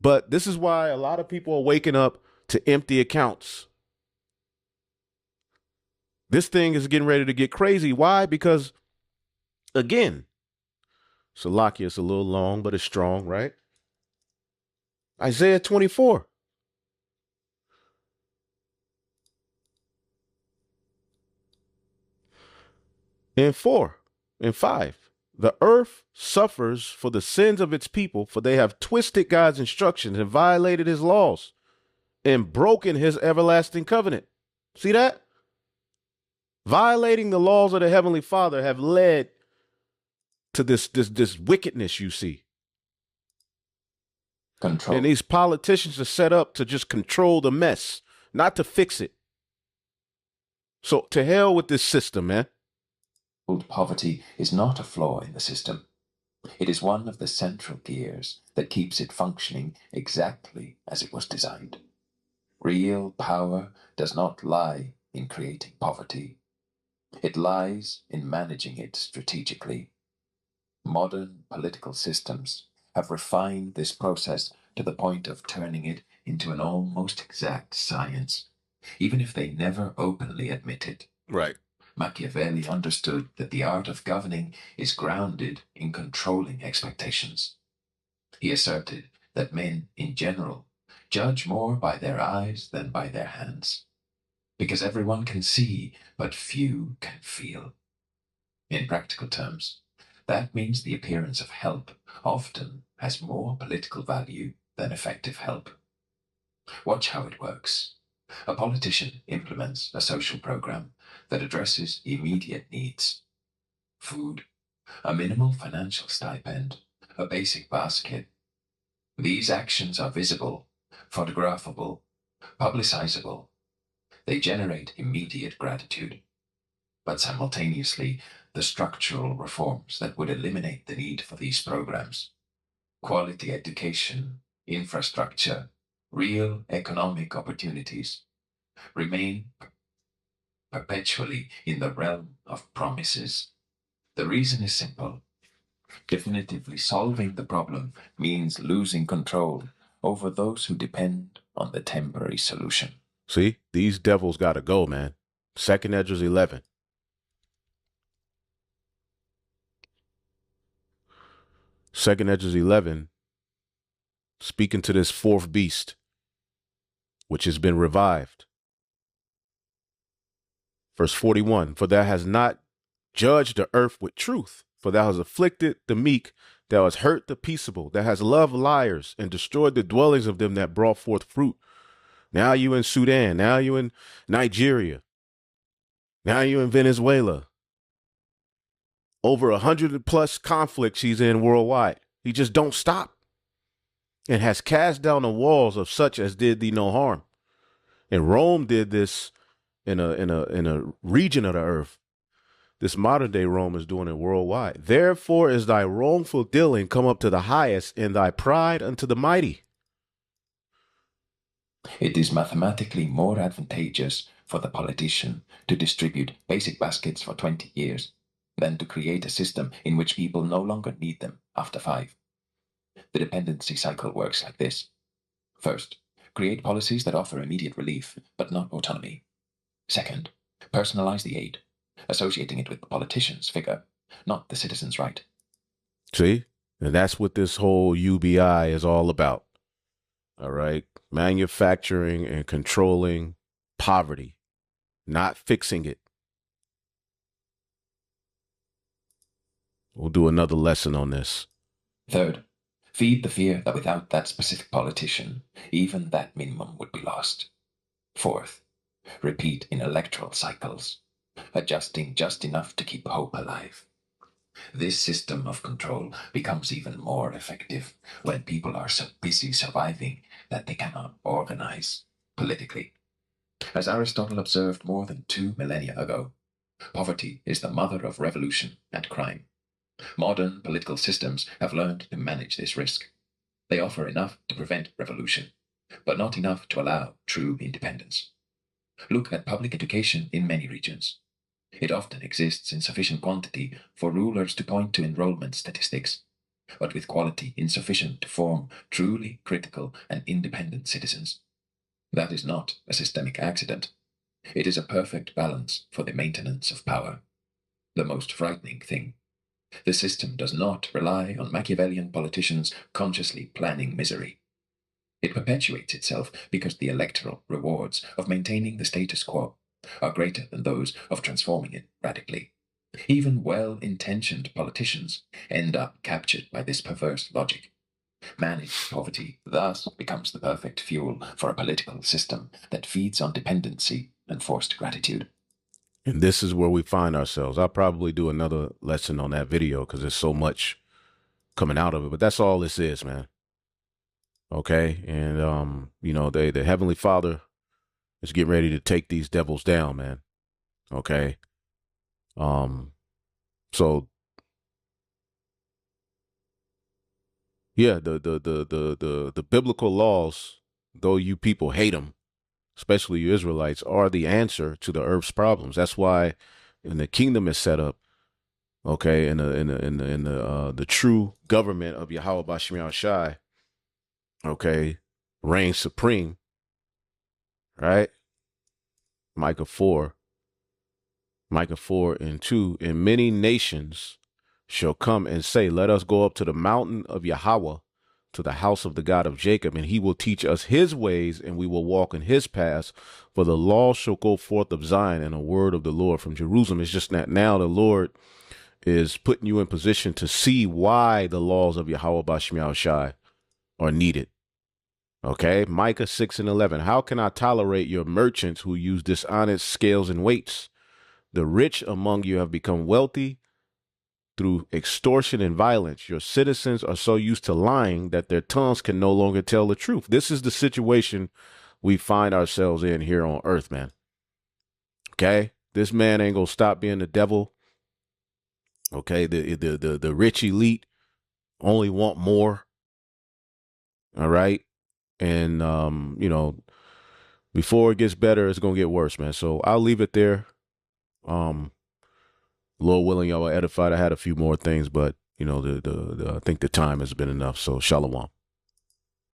But this is why a lot of people are waking up to empty accounts. This thing is getting ready to get crazy. Why? Because, again, Salakia is a little long, but it's strong, right? Isaiah 24. And 4 and 5. The earth suffers for the sins of its people, for they have twisted God's instructions and violated his laws and broken his everlasting covenant. See that? Violating the laws of the Heavenly Father have led to this wickedness you see. Control. And these politicians are set up to just control the mess, not to fix it. So to hell with this system, man. Poverty is not a flaw in the system. It is one of the central gears that keeps it functioning exactly as it was designed. Real power does not lie in creating poverty. It lies in managing it strategically. Modern political systems have refined this process to the point of turning it into an almost exact science, even if they never openly admit it. Right. Machiavelli understood that the art of governing is grounded in controlling expectations. He asserted that men, in general, judge more by their eyes than by their hands, because everyone can see, but few can feel. In practical terms, that means the appearance of help often has more political value than effective help. Watch how it works. A politician implements a social program that addresses immediate needs. Food, a minimal financial stipend, a basic basket. These actions are visible, photographable, publicizable. They generate immediate gratitude. But simultaneously, the structural reforms that would eliminate the need for these programs, quality education, infrastructure, real economic opportunities, remain perpetually in the realm of promises. The reason is simple. Definitively solving the problem means losing control over those who depend on the temporary solution. See, these devils got to go, man. 2nd Esdras 11. Second Esdras 11, speaking to this fourth beast, which has been revived. Verse 41, for thou hast not judged the earth with truth, for thou hast afflicted the meek, thou hast hurt the peaceable, thou hast loved liars and destroyed the dwellings of them that brought forth fruit. Now you in Sudan, now you in Nigeria, now you in Venezuela. Over 100+ conflicts he's in worldwide. He just don't stop, and has cast down the walls of such as did thee no harm. And Rome did this in a region of the earth. This modern day Rome is doing it worldwide. Therefore is thy wrongful dealing come up to the highest, and thy pride unto the mighty. It is mathematically more advantageous for the politician to distribute basic baskets for 20 years than to create a system in which people no longer need them after 5. The dependency cycle works like this. First, create policies that offer immediate relief, but not autonomy. Second, personalize the aid, associating it with the politician's figure, not the citizen's right. See? And that's what this whole UBI is all about. All right? Manufacturing and controlling poverty, not fixing it. We'll do another lesson on this. Third, feed the fear that without that specific politician, even that minimum would be lost. Fourth, repeat in electoral cycles, adjusting just enough to keep hope alive. This system of control becomes even more effective when people are so busy surviving that they cannot organize politically. As Aristotle observed more than 2 millennia ago, poverty is the mother of revolution and crime. Modern political systems have learned to manage this risk. They offer enough to prevent revolution, but not enough to allow true independence. Look at public education in many regions. It often exists in sufficient quantity for rulers to point to enrollment statistics, but with quality insufficient to form truly critical and independent citizens. That is not a systemic accident. It is a perfect balance for the maintenance of power. The most frightening thing. The system does not rely on Machiavellian politicians consciously planning misery. It perpetuates itself because the electoral rewards of maintaining the status quo are greater than those of transforming it radically. Even well-intentioned politicians end up captured by this perverse logic. Managed poverty thus becomes the perfect fuel for a political system that feeds on dependency and forced gratitude. And this is where we find ourselves. I'll probably do another lesson on that video because there's so much coming out of it. But that's all this is, man. Okay? And, you know, the Heavenly Father is getting ready to take these devils down, man. Okay? So, yeah, the biblical laws, though you people hate them, especially you Israelites, are the answer to the earth's problems. That's why when the kingdom is set up, okay, in the true government of Yahweh Bashim Yahushai, okay, reigns supreme, right? Micah 4:2, and many nations shall come and say, let us go up to the mountain of Yahweh, to the house of the God of Jacob, and he will teach us his ways, and we will walk in his paths. For the law shall go forth of Zion, and a word of the Lord from Jerusalem. It's just that now the Lord is putting you in position to see why the laws of Yahweh Bashim Yahushai are needed. Okay, Micah 6:11. How can I tolerate your merchants who use dishonest scales and weights? The rich among you have become wealthy through extortion and violence. Your citizens are so used to lying that their tongues can no longer tell the truth. This is the situation we find ourselves in here on earth, man. Okay, this man ain't gonna stop being the devil. Okay, the rich elite only want more. All right, and you know, before it gets better, it's gonna get worse, man. So I'll leave it there. Lord willing, y'all are edified. I had a few more things, but you know, I think the time has been enough. So shalom.